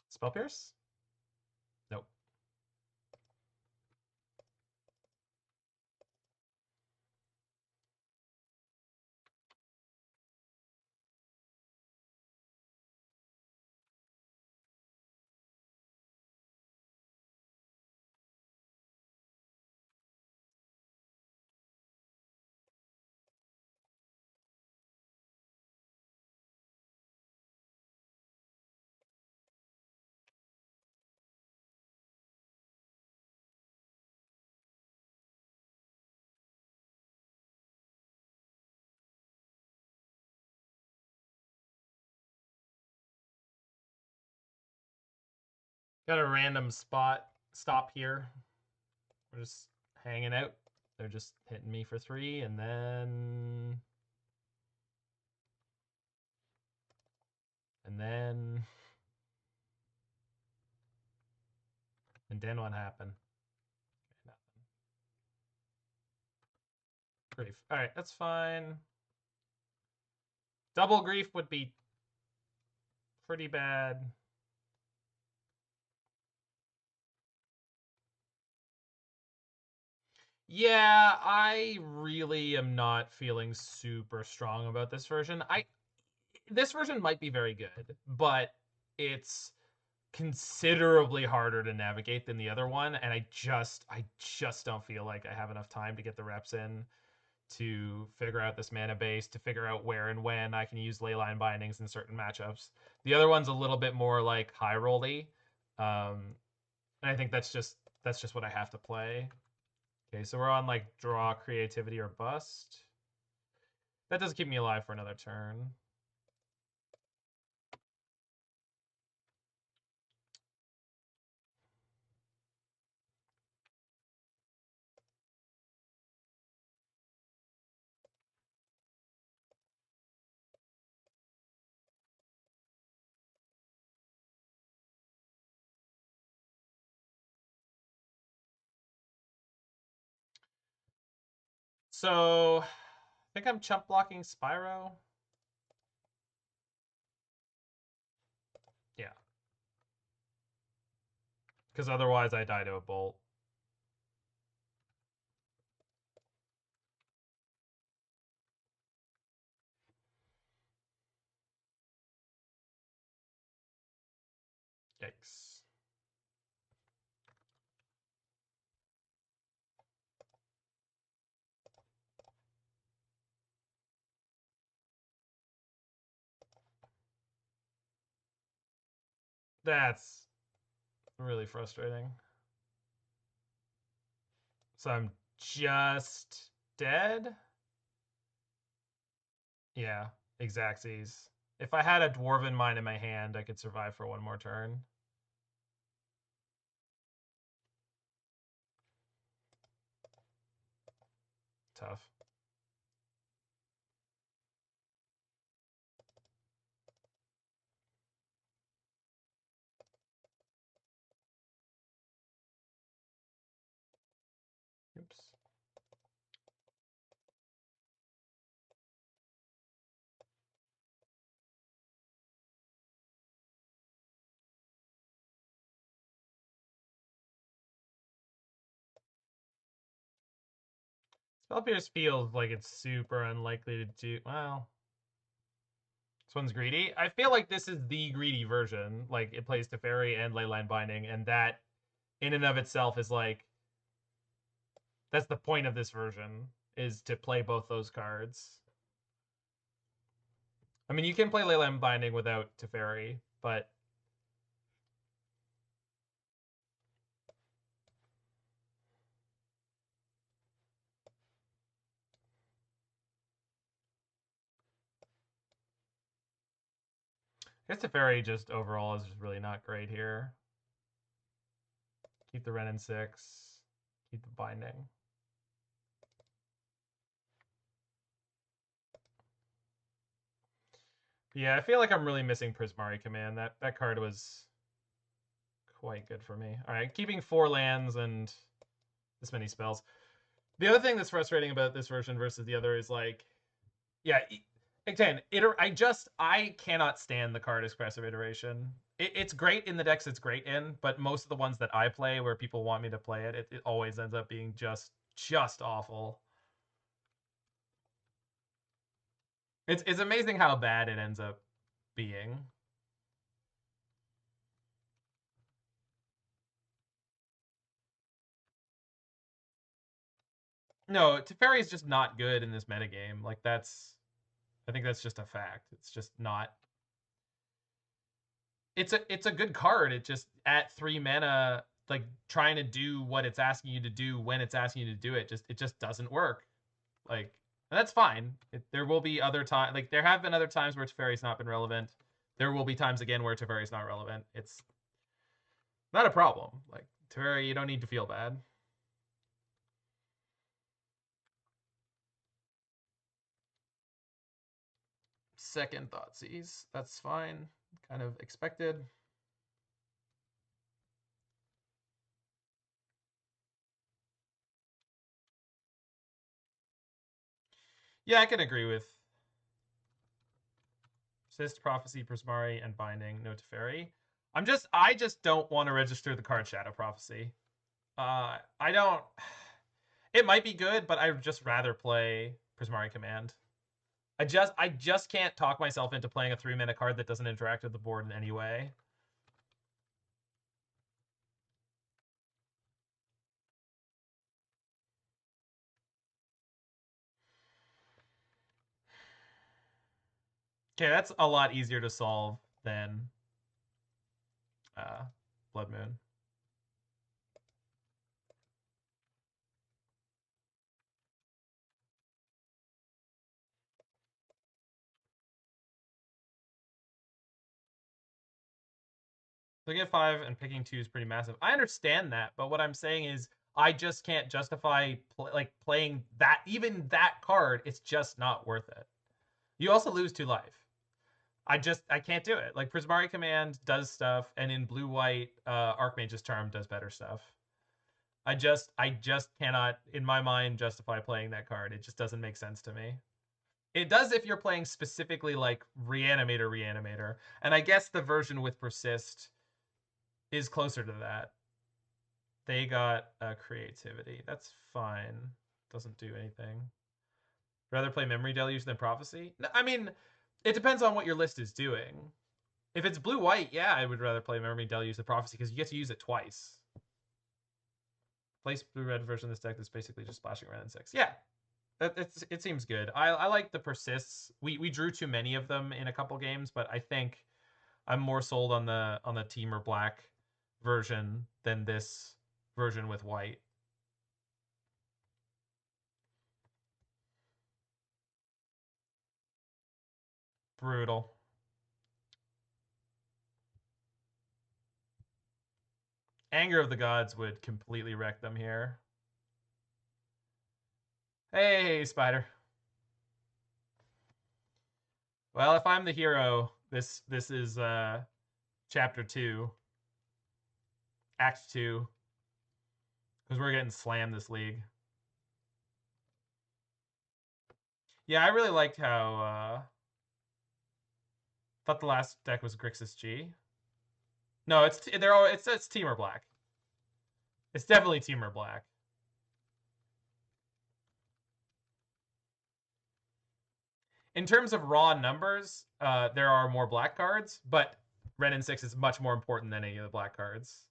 Speaker 1: Spell Pierce? Nope. Got a random stop here. We're just hanging out. They're just hitting me for 3, and then... And then... And then what happened? Okay, nothing. Grief. Alright, that's fine. Double grief would be pretty bad. Yeah, I really am not feeling super strong about this version. This version might be very good, but it's considerably harder to navigate than the other one, and I just don't feel like I have enough time to get the reps in to figure out this mana base, to figure out where and when I can use Leyline Bindings in certain matchups. The other one's a little bit more like high rolly, and I think that's just what I have to play. Okay, so we're on like draw, creativity, or bust. That does keep me alive for another turn. So I think I'm chump blocking Spyro. Yeah. Because otherwise I die to a bolt. Yikes. That's really frustrating. So I'm just dead? Yeah, Xaxes. If I had a Dwarven Mine in my hand, I could survive for one more turn. Tough. Oops. Spell Pierce feels like it's super unlikely to do. Well, this one's greedy. I feel like this is the greedy version. Like, it plays Teferi and Leyline Binding, and that, in and of itself, is like... That's the point of this version, is to play both those cards. I mean, you can play Leyline Binding without Teferi, but... I guess Teferi just overall is just really not great here. Keep the Wrenn and Six. Keep the Binding. Yeah, I feel like I'm really missing Prismari Command. That card was quite good for me. All right, keeping 4 lands and this many spells. The other thing that's frustrating about this version versus the other is like, yeah, again, I cannot stand the card Expressive Iteration. It's great in the decks it's great in, but most of the ones that I play where people want me to play it, it always ends up being just awful. It's amazing how bad it ends up being. No, Teferi is just not good in this metagame. Like, I think that's just a fact. It's just not. It's a good card. It just at 3 mana, like trying to do what it's asking you to do when it's asking you to do it, it just doesn't work. Like, that's fine. There will be other times. Like, there have been other times where Teferi's not been relevant. There will be times again where Teferi's not relevant. It's not a problem. Like, Teferi, you don't need to feel bad. Second Thoughtseize. That's fine. Kind of expected. Yeah, I can agree with Persist, Prophecy, Prismari, and Binding. No Teferi. I just don't want to register the card Shadow Prophecy. I don't. It might be good, but I'd just rather play Prismari Command. I just can't talk myself into playing a 3-mana card that doesn't interact with the board in any way. Okay, that's a lot easier to solve than Blood Moon. Looking at 5 and picking 2 is pretty massive. I understand that, but what I'm saying is I just can't justify playing that, even that card. It's just not worth it. You also lose 2 life. I can't do it. Like, Prismari Command does stuff, and in blue white, Archmage's Charm does better stuff. I just cannot, in my mind, justify playing that card. It just doesn't make sense to me. It does if you're playing specifically like Reanimator, and I guess the version with Persist is closer to that. They got Creativity. That's fine. Doesn't do anything. Rather play Memory Deluge than Prophecy? I mean, it depends on what your list is doing. If it's blue-white, yeah, I would rather play Memory Deluge than Prophecy because you get to use it twice. Place blue-red version of this deck that's basically just splashing Wrenn and Six. Yeah, it seems good. I like the Persists. We drew too many of them in a couple games, but I think I'm more sold on the Temur black version than this version with white. Brutal. Anger of the Gods would completely wreck them here. Hey, Spider. Well, if I'm the hero, this is chapter 2, act 2, because we're getting slammed this league. Yeah, I really liked how thought the last deck was Grixis G. No, it's Temur black. It's definitely Temur black. In terms of raw numbers, there are more black cards, but Wrenn and Six is much more important than any of the black cards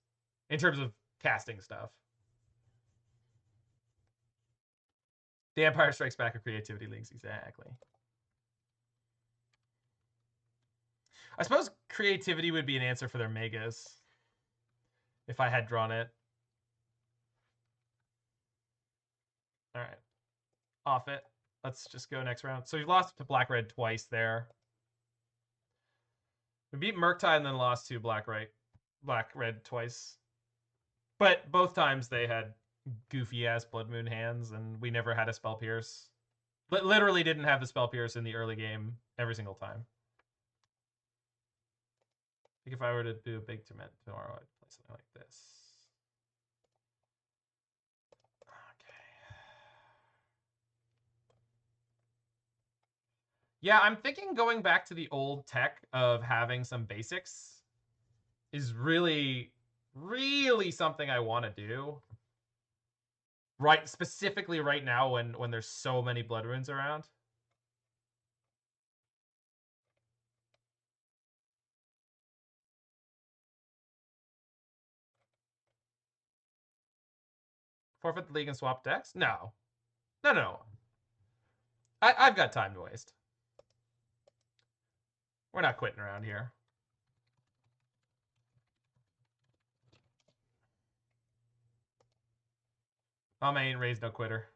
Speaker 1: in terms of casting stuff. The Empire Strikes Back of creativity leagues, exactly. I suppose creativity would be an answer for their megas if I had drawn it. All right, off it. Let's just go next round. So we've lost to black red twice there. We beat Murktide and then lost to black red twice. But both times they had goofy ass Blood Moon hands, and we never had a Spell Pierce. But literally didn't have the Spell Pierce in the early game every single time. I think if I were to do a big tournament tomorrow, I'd play something like this. Okay. Yeah, I'm thinking going back to the old tech of having some basics is really, really something I want to do. Right, specifically right now when there's so many Blood Runes around. Forfeit the league and swap decks? No. No. I've got time to waste. We're not quitting around here. Mama ain't raised no quitter.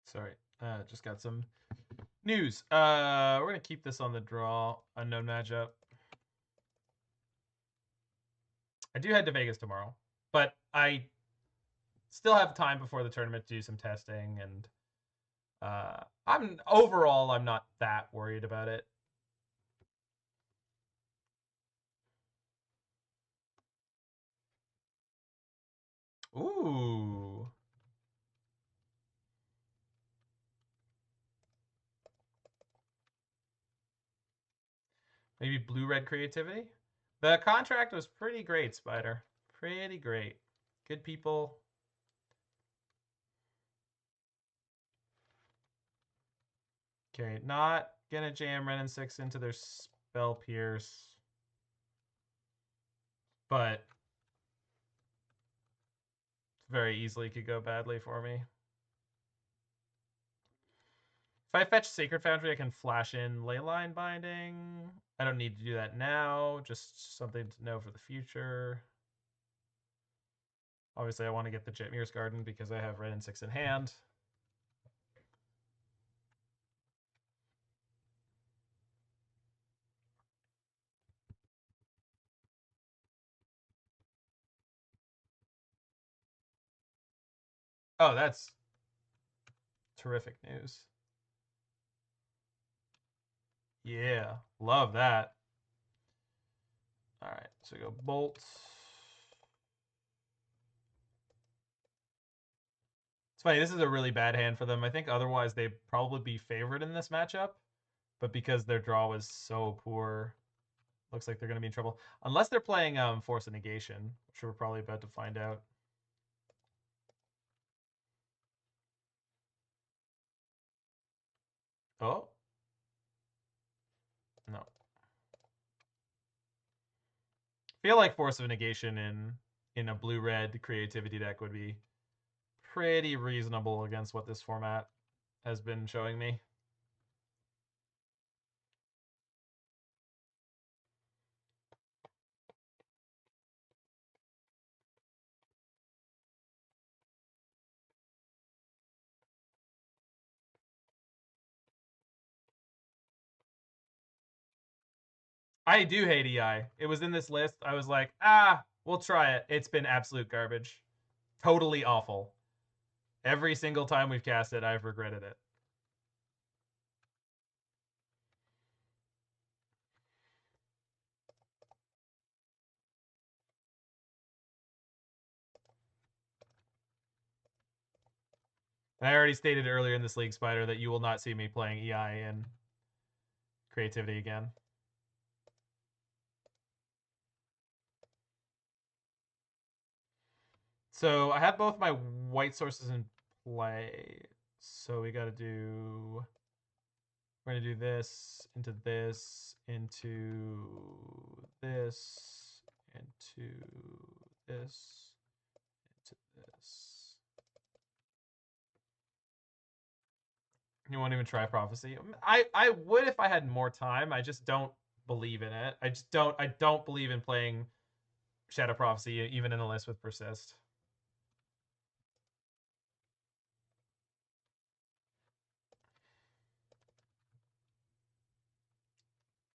Speaker 1: Sorry, just got some news. We're gonna keep this on the draw. Unknown matchup. I do head to Vegas tomorrow, but I still have time before the tournament to do some testing, and I'm not that worried about it. Ooh. Maybe blue-red creativity? The contract was pretty great, Spider. Pretty great. Good people. Okay, not gonna jam Wrenn and Six into their Spell Pierce. But very easily could go badly for me. If I fetch Sacred Foundry, I can flash in Leyline Binding. I don't need to do that now, just something to know for the future. Obviously, I want to get the Jetmir's Garden because I have Wrenn and Six in hand. Oh, that's terrific news. Yeah, love that. All right, so we go Bolt. It's funny, this is a really bad hand for them. I think otherwise they'd probably be favored in this matchup, but because their draw was so poor, looks like they're going to be in trouble. Unless they're playing Force of Negation, which we're probably about to find out. Oh. No. I feel like Force of Negation in a blue-red creativity deck would be pretty reasonable against what this format has been showing me. I do hate EI. It was in this list. I was like, we'll try it. It's been absolute garbage. Totally awful. Every single time we've cast it, I've regretted it. And I already stated earlier in this league, Spider, that you will not see me playing EI in creativity again. So I have both my white sources in play. So we got to do... We're going to do this, into this, into this, into this, into this. You won't even try Prophecy? I would if I had more time. I just don't believe in it. I don't believe in playing Shadow Prophecy even in a list with Persist.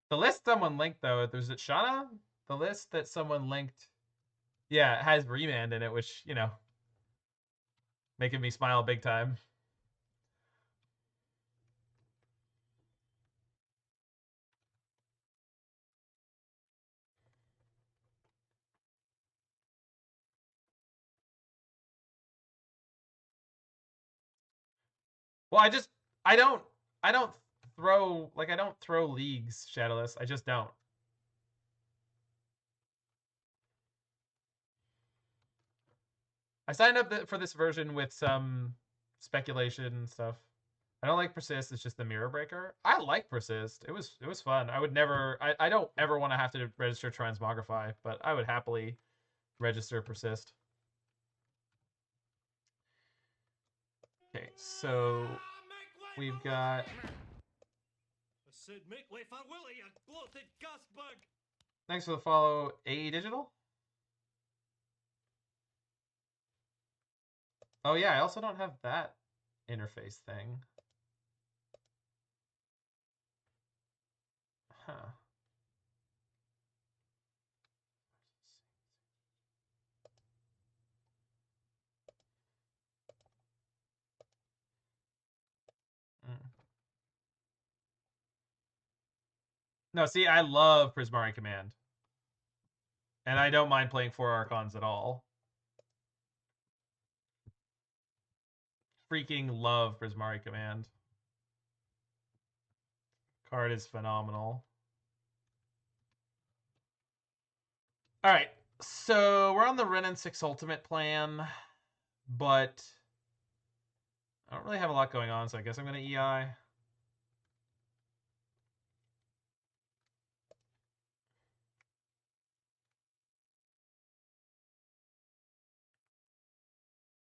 Speaker 1: The list someone linked, though, there's it Shauna? The list that someone linked, yeah, it has Remand in it, which, you know, making me smile big time. Well, I don't, I don't I don't throw leagues Shadowless. I just don't. I signed up for this version with some speculation and stuff. I don't like Persist. It's just the Mirror Breaker. I like Persist. It was fun. I would never. I don't ever want to have to register Transmogrify, but I would happily register Persist. Okay, so we've got. Thanks for the follow, AE Digital. Oh yeah, I also don't have that interface thing. Huh. Mm. No, see, I love Prismari Command. And I don't mind playing 4 Archons at all. Freaking love Prismari Command. Card is phenomenal. Alright, so we're on the Wrenn and Six Ultimate plan, but I don't really have a lot going on, so I guess I'm going to EI.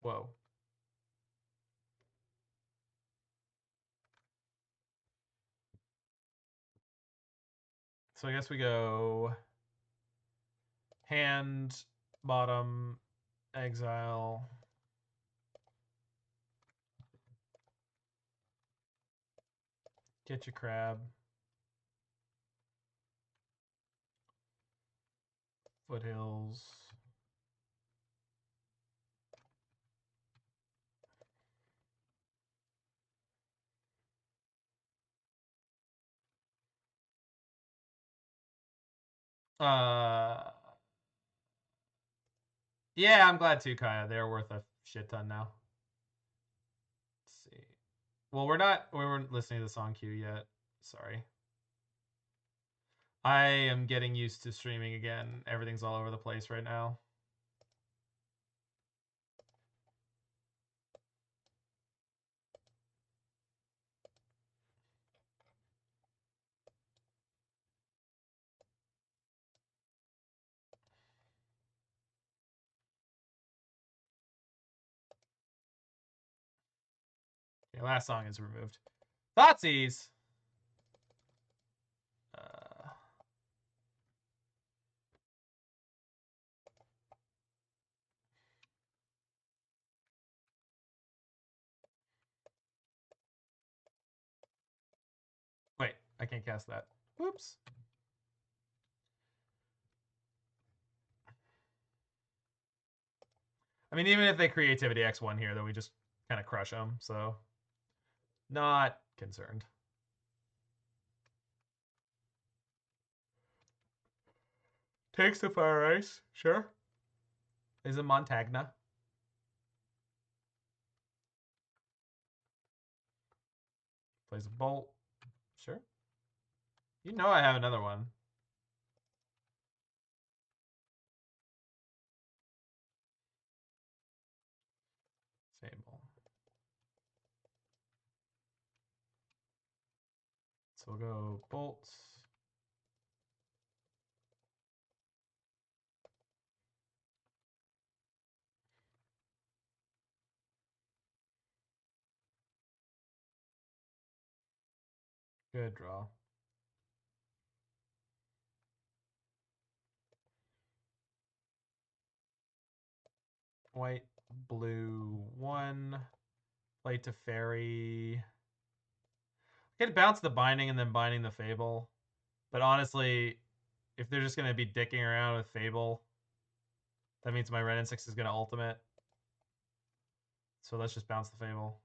Speaker 1: Whoa. So I guess we go hand, bottom, exile. Get your crab. Foothills. Yeah, I'm glad too, Kaya. They're worth a shit ton now. Let's see. Well, we weren't listening to the song queue yet. Sorry. I am getting used to streaming again. Everything's all over the place right now. Okay, last song is removed. Thoughtseize! Wait, I can't cast that. Whoops. I mean, even if they creativity X1 here, though, we just kind of crush them, so not concerned. Takes the fire ice, sure. Is it Montagna? Plays a bolt, sure. You know I have another one. Fable. So we'll go bolt. Good draw. White, blue, 1. Play Teferi. I could bounce the binding and then binding the Fable. But honestly, if they're just going to be dicking around with Fable, that means my Wrenn and Six is going to ultimate. So let's just bounce the Fable.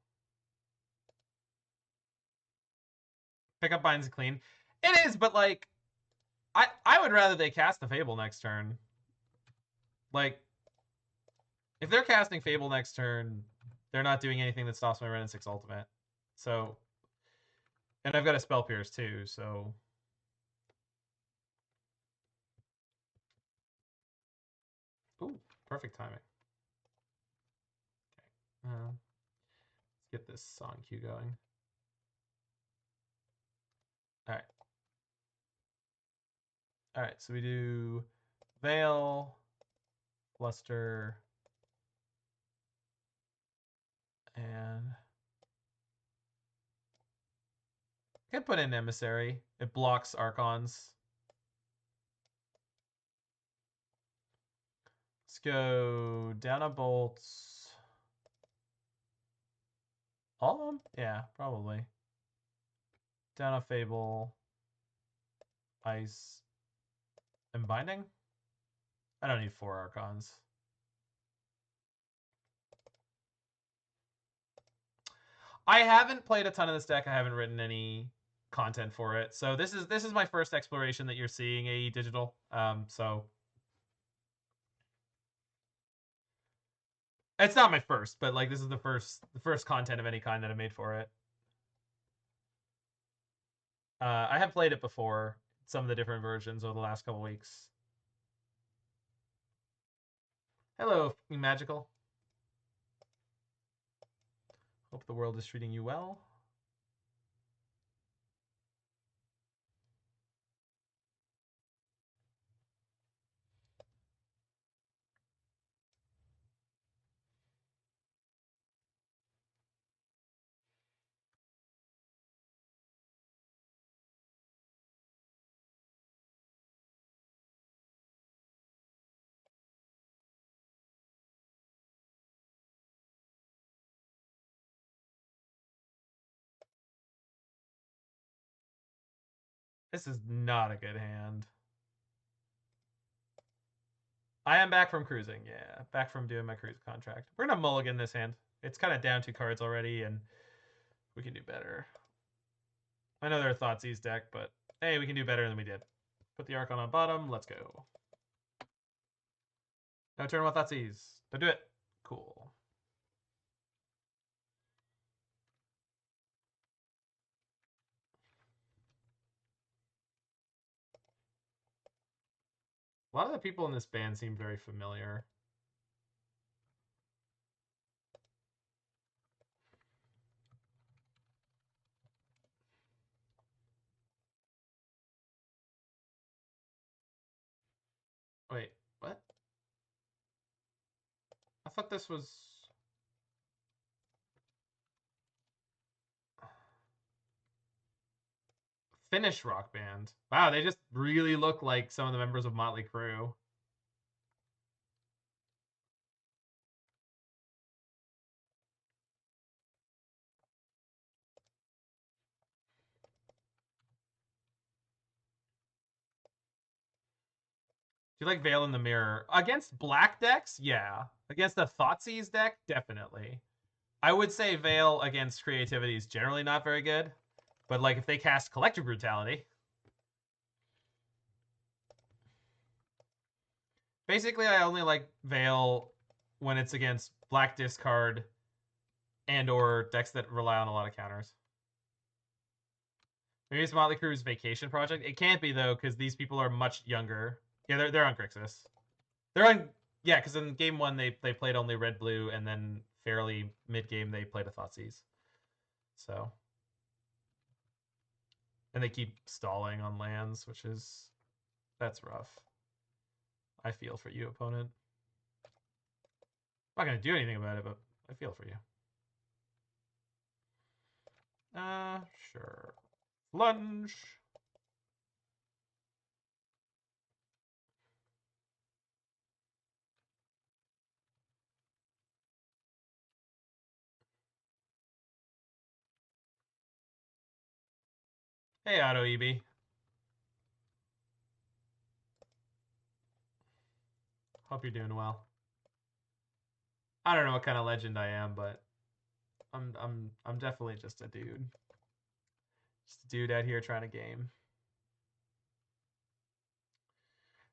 Speaker 1: Pick up binds clean. It is, but like, I would rather they cast the Fable next turn. Like, if they're casting Fable next turn, they're not doing anything that stops my Wrenn and Six ultimate. So, and I've got a Spell Pierce too, so. Ooh, perfect timing. Okay. Let's get this song queue going. All right. All right, so we do Veil, Fluster, and I could put in Emissary. It blocks Archons. Let's go down a bolt. All of them? Yeah, probably. Down a Fable. Ice. And Binding? I don't need 4 Archons. I haven't played a ton of this deck. I haven't written any content for it. So this is my first exploration that you're seeing AE Digital. So it's not my first, but like this is the first content of any kind that I made for it. I have played it before, some of the different versions over the last couple weeks. Hello, Magical. Hope the world is treating you well. This is not a good hand. I am back from cruising. Yeah, back from doing my cruise contract. We're going to mulligan this hand. It's kind of down 2 cards already, and we can do better. I know they're a Thoughtseize deck, but hey, we can do better than we did. Put the Archon on bottom. Let's go. No turn one Thoughtseize. Don't do it. Cool. A lot of the people in this band seem very familiar. Wait, what? I thought this was... Finnish rock band. Wow, they just really look like some of the members of Motley Crue. Do you like Veil in the Mirror? Against black decks? Yeah. Against the Thoughtseize deck? Definitely. I would say Veil against Creativity is generally not very good. But like if they cast Collective Brutality... Basically, I only like Veil when it's against black discard and or decks that rely on a lot of counters. Maybe it's Motley Crue's vacation project. It can't be, though, because these people are much younger. Yeah, they're on Grixis. They're on... Yeah, because in game one, they played only red-blue, and then fairly mid-game, they played a Thoughtseize. So... And they keep stalling on lands, which is... That's rough. I feel for you, opponent. I'm not going to do anything about it, but I feel for you. Sure. Lunge. Hey, Auto EB. Hope you're doing well. I don't know what kind of legend I am, but I'm definitely just a dude. Just a dude out here trying to game.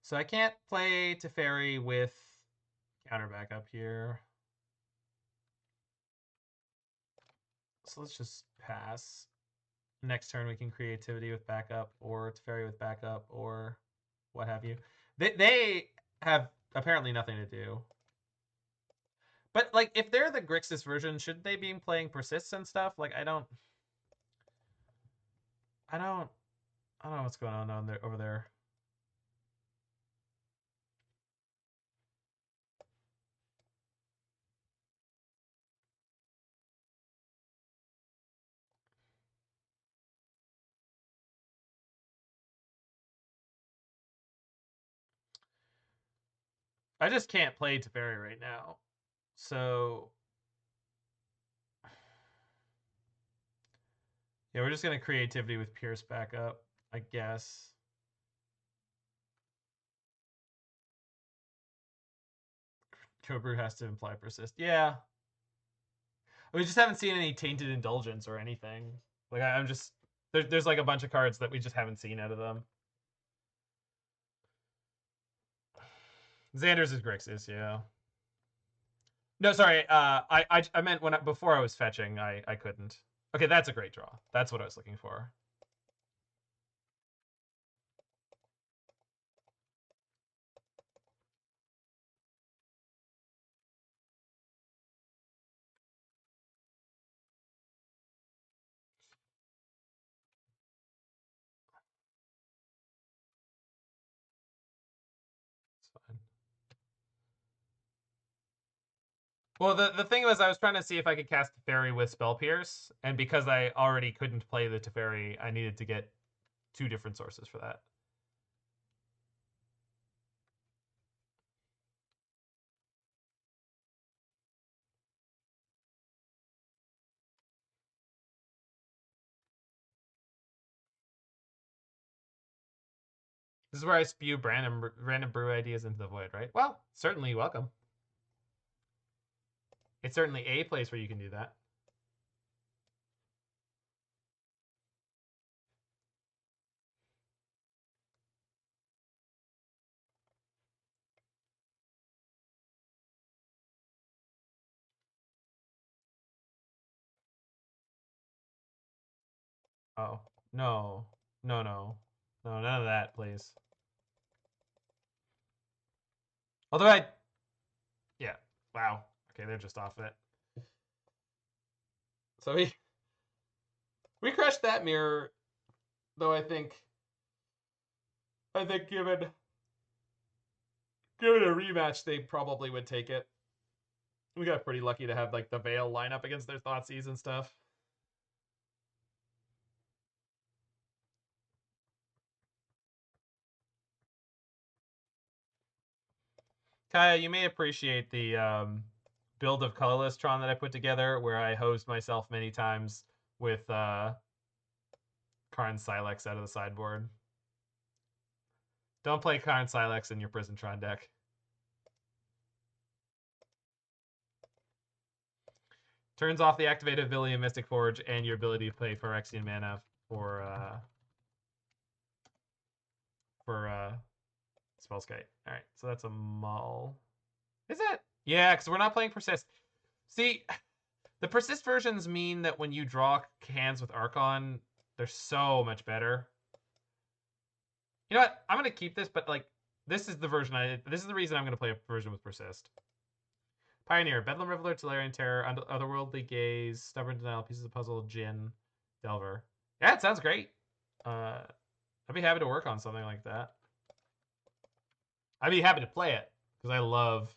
Speaker 1: So I can't play Teferi with counter backup here. So let's just pass. Next turn we can Creativity with backup or Teferi with backup or what have you. They have apparently nothing to do. But like if they're the Grixis version, shouldn't they be playing persists and stuff? Like I don't know what's going on there over there. I just can't play Teferi right now. So yeah, we're just gonna Creativity with Pierce backup, I guess. Cobra has to imply persist. Yeah. We just haven't seen any Tainted Indulgence or anything. Like I'm just there's like a bunch of cards that we just haven't seen out of them. Xander's is Grixis, yeah. No, sorry. I meant before I was fetching, I couldn't. Okay, that's a great draw. That's what I was looking for. It's fine. Well, the thing was, I was trying to see if I could cast Teferi with Spell Pierce, and because I already couldn't play the Teferi, I needed to get two different sources for that. This is where I spew random brew ideas into the void, right? Well, certainly welcome. It's certainly a place where you can do that. Oh, no. No, no. No, none of that, please. Although yeah. Wow. Okay, they're just off it. So we crushed that mirror, though I think given a rematch, they probably would take it. We got pretty lucky to have like the Veil line up against their Thoughtseize and stuff. Kaya, you may appreciate the build of Colorless Tron that I put together, where I hosed myself many times with Karn Silex out of the sideboard. Don't play Karn Silex in your Prison Tron deck. Turns off the activated ability of Mystic Forge and your ability to play Phyrexian mana for Spellskite. All right, so that's a Mull. Is it? Yeah, because we're not playing Persist. See, the Persist versions mean that when you draw hands with Archon, they're so much better. You know what? I'm gonna keep this, but like this is the version this is the reason I'm gonna play a version with Persist. Pioneer, Bedlam Reveler, Tolarian Terror, Otherworldly Gaze, Stubborn Denial, Pieces of Puzzle, Djinn, Delver. Yeah, it sounds great. I'd be happy to work on something like that. I'd be happy to play it because I love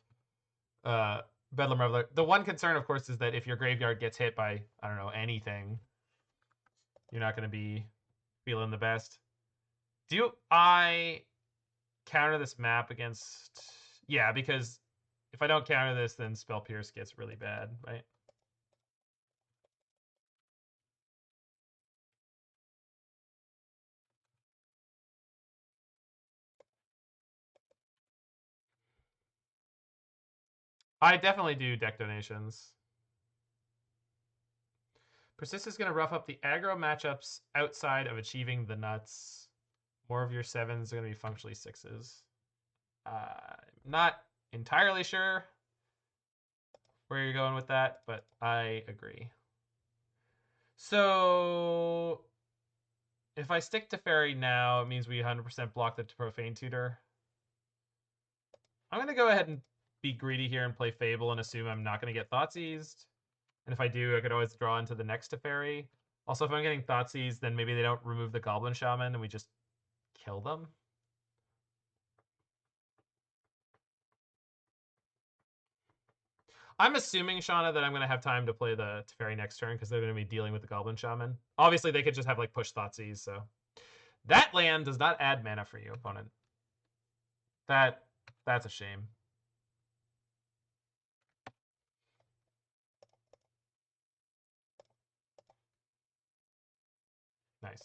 Speaker 1: Bedlam Reveler. The one concern, of course, is that if your graveyard gets hit by, I don't know, anything, you're not going to be feeling the best. Do I counter this map against... Yeah, because if I don't counter this, then Spell Pierce gets really bad, right? I definitely do deck donations. Persist is going to rough up the aggro matchups outside of achieving the nuts. More of your 7s are going to be functionally 6s. Not entirely sure where you're going with that, but I agree. So if I stick to Teferi now, it means we 100% block the Profane Tutor. I'm going to go ahead and be greedy here and play Fable and assume I'm not going to get Thoughtseized. And if I do, I could always draw into the next Teferi. Also, if I'm getting Thoughtseized, then maybe they don't remove the Goblin Shaman and we just kill them. I'm assuming, Shauna, that I'm going to have time to play the Teferi next turn because they're going to be dealing with the Goblin Shaman. Obviously, they could just have like push Thoughtseize, so that land does not add mana for you, opponent. That's a shame. Nice.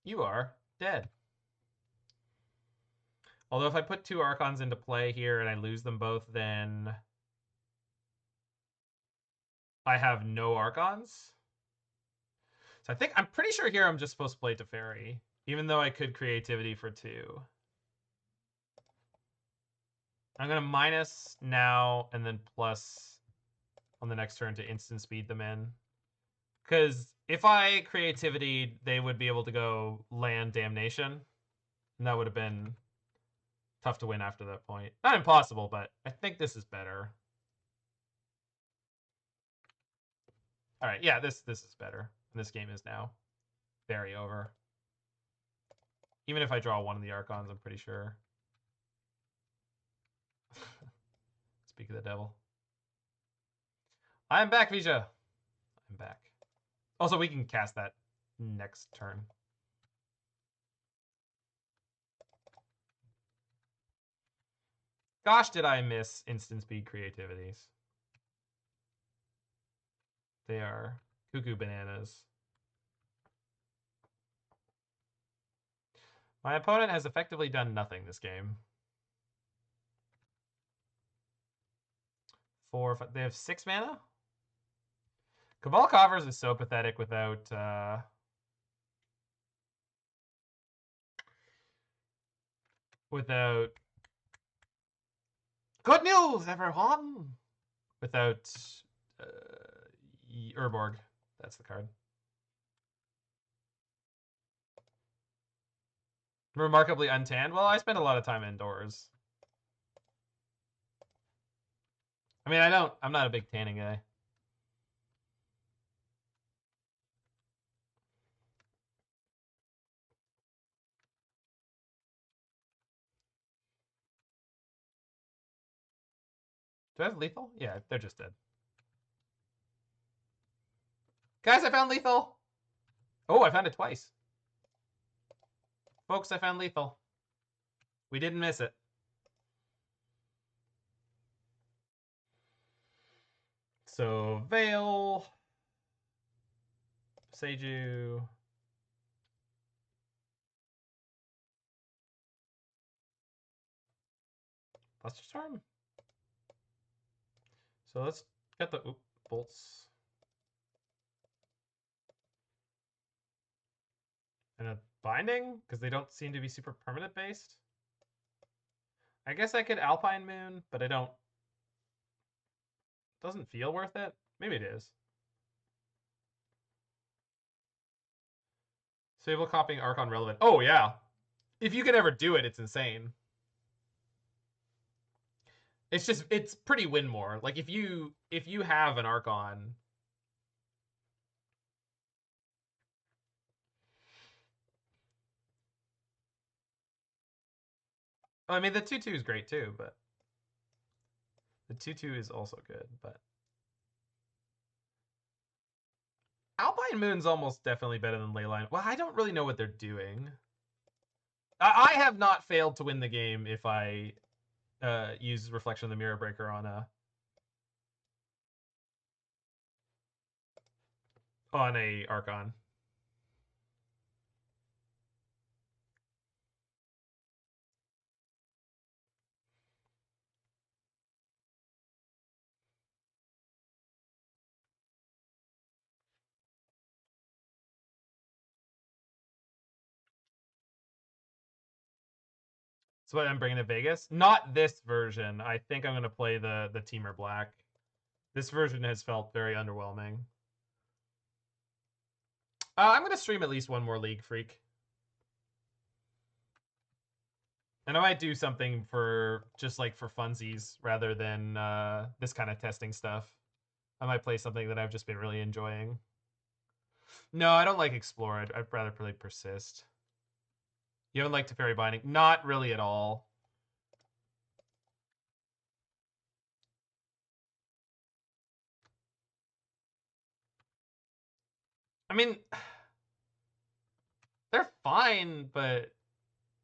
Speaker 1: You are dead. Although if I put 2 Archons into play here and I lose them both, then I have no Archons. So I'm pretty sure here I'm just supposed to play Teferi, even though I could Creativity for 2. I'm going to minus now and then plus on the next turn to instant speed them in. Because if I Creativity, they would be able to go land Damnation. And that would have been tough to win after that point. Not impossible, but I think this is better. All right, yeah, this is better. This game is now very over. Even if I draw one of the Archons, I'm pretty sure. Speak of the devil. I'm back, Vija. I'm back. Also, we can cast that next turn. Gosh, did I miss instant speed creativities. They are cuckoo bananas. My opponent has effectively done nothing this game. 4, 5, they have 6 mana? Cabal Coffers is so pathetic without... without... Good news, everyone! Without Urborg. That's the card. Remarkably untanned. Well, I spend a lot of time indoors. I mean, I'm not a big tanning guy. Do I have lethal? Yeah, they're just dead. Guys, I found lethal! Oh, I found it twice. Folks, I found lethal. We didn't miss it. So, Veil. Boseiju. Flusterstorm? So let's get the bolts. And a binding? Because they don't seem to be super permanent based. I guess I could Alpine Moon, but I don't. Doesn't feel worth it. Maybe it is. Fable copying Archon relevant. Oh yeah. If you can ever do it, it's insane. It's pretty win more. Like if you have an Archon. I mean the 2/2 is great too, but the 2/2 is also good, but Alpine Moon's almost definitely better than Leyline. Well, I don't really know what they're doing. I have not failed to win the game if I use Reflection of the Mirror Breaker on a Archon. So what I'm bringing to Vegas? Not this version. I think I'm going to play the Teamer Black. This version has felt very underwhelming. I'm going to stream at least one more League Freak. And I might do something for just like for funsies rather than this kind of testing stuff. I might play something that I've just been really enjoying. No, I don't like Explore. I'd rather play Persist. You haven't liked Teferi Binding? Not really at all. I mean, they're fine, but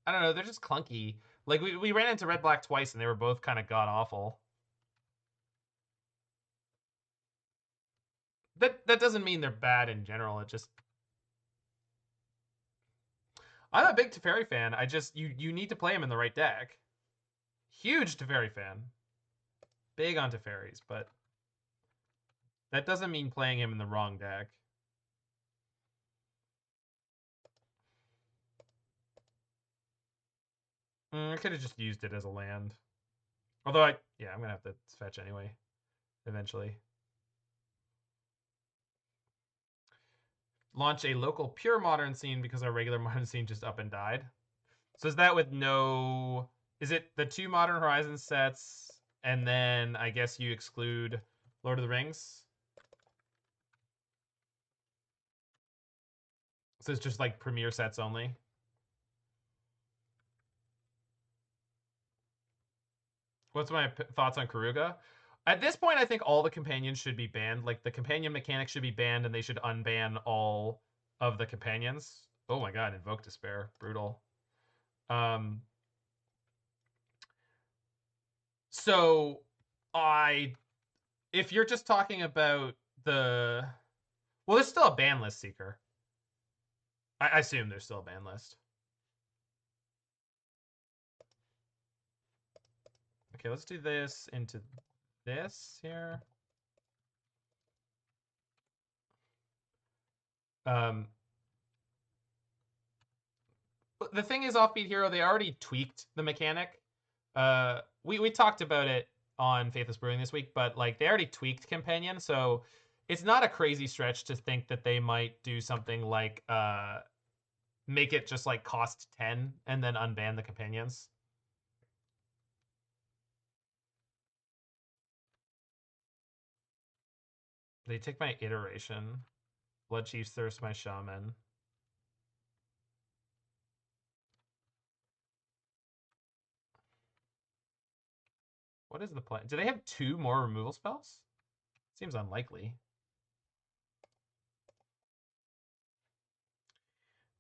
Speaker 1: I don't know. They're just clunky. Like we ran into Red Black twice, and they were both kind of god awful. That doesn't mean they're bad in general. It just I'm a big Teferi fan. I just you need to play him in the right deck. Huge Teferi fan. Big on Teferis, but that doesn't mean playing him in the wrong deck. I could have just used it as a land. Although I'm gonna have to fetch anyway, eventually. Launch a local pure modern scene because our regular modern scene just up and died. So is that with no? Is it the 2 Modern Horizons sets, and then I guess you exclude Lord of the Rings? So it's just like premiere sets only. What's my thoughts on Karuga? At this point, I think all the companions should be banned. Like the companion mechanics should be banned, and they should unban all of the companions. Oh my god, Invoke Despair, brutal. So if you're just talking about well, there's still a ban list, Seeker. I assume there's still a ban list. Okay, let's do this into this here. The thing is, Offbeat Hero, they already tweaked the mechanic. We talked about it on Faithless Brewing this week, but like they already tweaked Companion. So it's not a crazy stretch to think that they might do something like make it just like cost 10 and then unban the companions. They take my iteration. Blood Chief's Thirst my shaman. What is the plan? Do they have 2 more removal spells? Seems unlikely.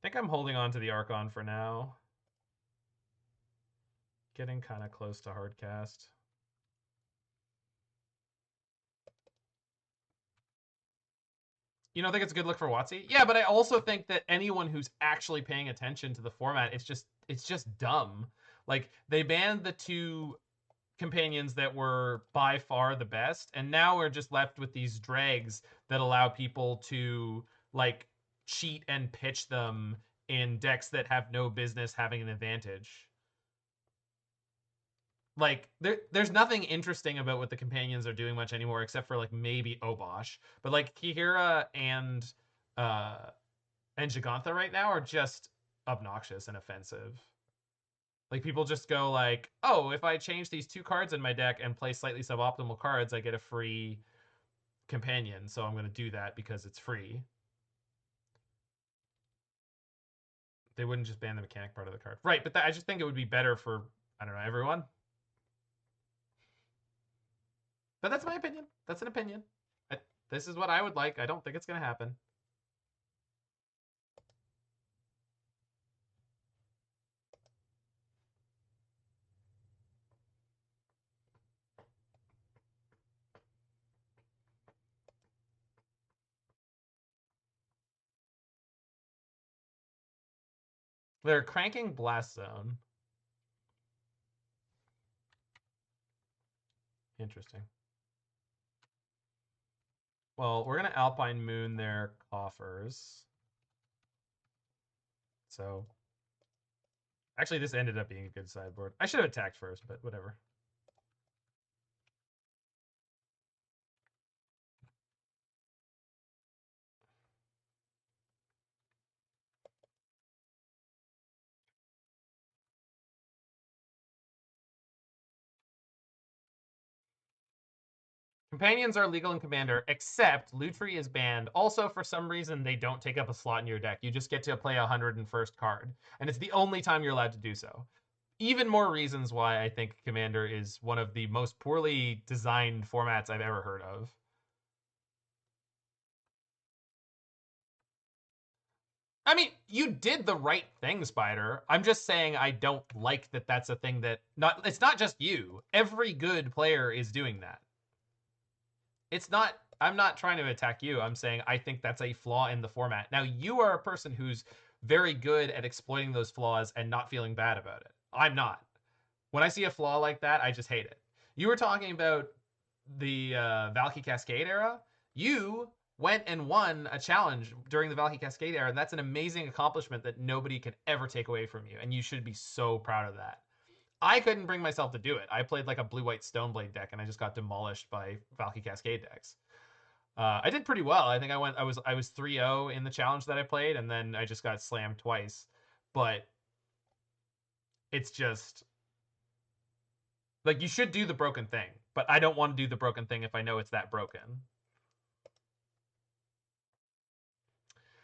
Speaker 1: I think I'm holding on to the Archon for now. Getting kind of close to hardcast. You don't think it's a good look for WotC? Yeah, but I also think that anyone who's actually paying attention to the format, it's just dumb. Like, they banned the 2 companions that were by far the best, and now we're just left with these dregs that allow people to like cheat and pitch them in decks that have no business having an advantage. Like there's nothing interesting about what the companions are doing much anymore, except for like maybe Obosh. But like Kihira uh and Gigantha right now are just obnoxious and offensive. Like people just go like, oh, if I change these 2 cards in my deck and play slightly suboptimal cards, I get a free companion. So I'm going to do that because it's free. They wouldn't just ban the mechanic part of the card, right? But I just think it would be better for, I don't know, everyone. But that's my opinion. That's an opinion. This is what I would like. I don't think it's going to happen. They're cranking Blast Zone. Interesting. Well, we're going to Alpine Moon their coffers. So, actually, this ended up being a good sideboard. I should have attacked first, but whatever. Companions are legal in Commander, except Lutri is banned. Also, for some reason, they don't take up a slot in your deck. You just get to play 101st card, and it's the only time you're allowed to do so. Even more reasons why I think Commander is one of the most poorly designed formats I've ever heard of. I mean, you did the right thing, Spider. I'm just saying I don't like that that's a thing that it's not just you. Every good player is doing that. It's not, I'm not trying to attack you. I'm saying I think that's a flaw in the format. Now, you are a person who's very good at exploiting those flaws and not feeling bad about it. I'm not. When I see a flaw like that, I just hate it. You were talking about the Valky Cascade era. You went and won a challenge during the Valky Cascade era, and that's an amazing accomplishment that nobody can ever take away from you, and you should be so proud of that. I couldn't bring myself to do it. I played like a blue-white Stoneblade deck, and I just got demolished by Valky Cascade decks. I did pretty well. I think I was 3-0 in the challenge that I played, and then I just got slammed twice. But it's just like you should do the broken thing, but I don't want to do the broken thing if I know it's that broken.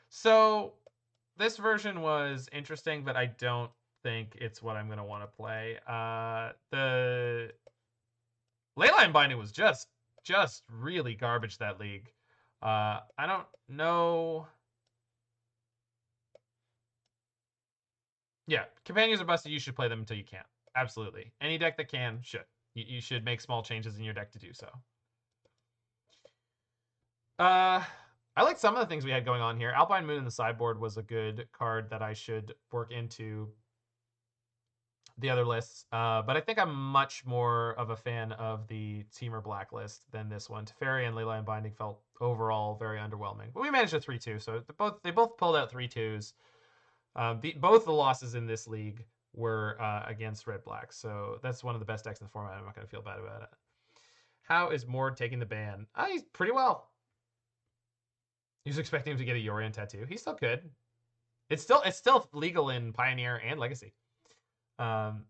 Speaker 1: So this version was interesting, but I don't think it's what I'm going to want to play. The Leyline Binding was just really garbage that league. I don't know. Yeah, companions are busted. You should play them until you can't. Absolutely. Any deck that can should. You should make small changes in your deck to do so. I like some of the things we had going on here. Alpine Moon in the sideboard was a good card that I should work into the other lists. But I think I'm much more of a fan of the Teamer Blacklist than this one. Teferi and Leyline Binding felt overall very underwhelming. But we managed a 3-2, so they both pulled out 3-2s. Both the losses in this league were against Red Black, so that's one of the best decks in the format. I'm not going to feel bad about it. How is Mord taking the ban? He's pretty well. He was expecting him to get a Yorion tattoo. He still could. It's still legal in Pioneer and Legacy. Um,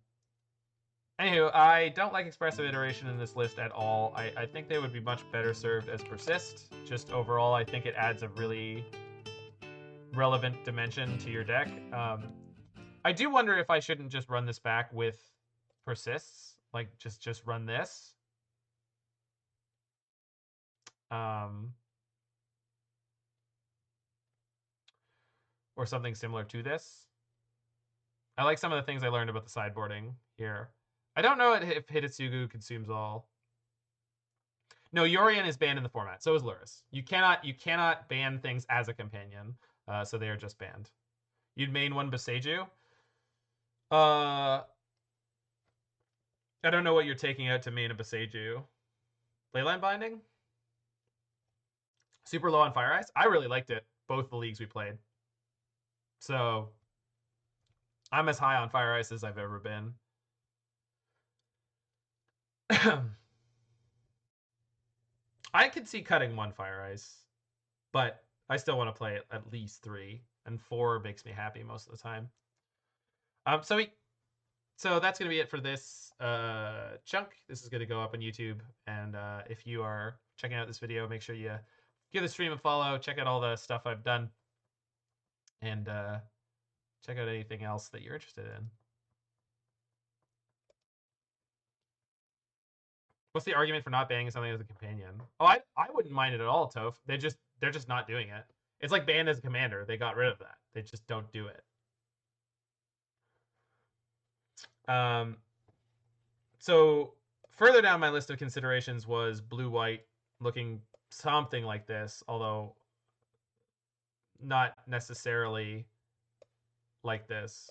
Speaker 1: Anywho, I don't like Expressive Iteration in this list at all. I think they would be much better served as Persist. Just overall, I think it adds a really relevant dimension to your deck. I do wonder if I shouldn't just run this back with Persists. Like, just run this. Or something similar to this. I like some of the things I learned about the sideboarding here. I don't know if Hidetsugu Consumes All. No, Yorion is banned in the format. So is Luris. You cannot ban things as a companion. So they are just banned. You'd main one Boseiju. I don't know what you're taking out to main a Boseiju. Leyline Binding? Super low on Fire Eyes? I really liked it. Both the leagues we played. So I'm as high on Fire Ice as I've ever been. I could see cutting one Fire Ice, but I still want to play at least 3, and 4 makes me happy most of the time. So that's going to be it for this chunk. This is going to go up on YouTube, and if you are checking out this video, make sure you give the stream a follow, check out all the stuff I've done, and check out anything else that you're interested in. What's the argument for not banning something as a companion? Oh, I wouldn't mind it at all, Toph. They're just not doing it. It's like banned as a commander. They got rid of that. They just don't do it. So further down my list of considerations was blue-white looking something like this, although not necessarily like this.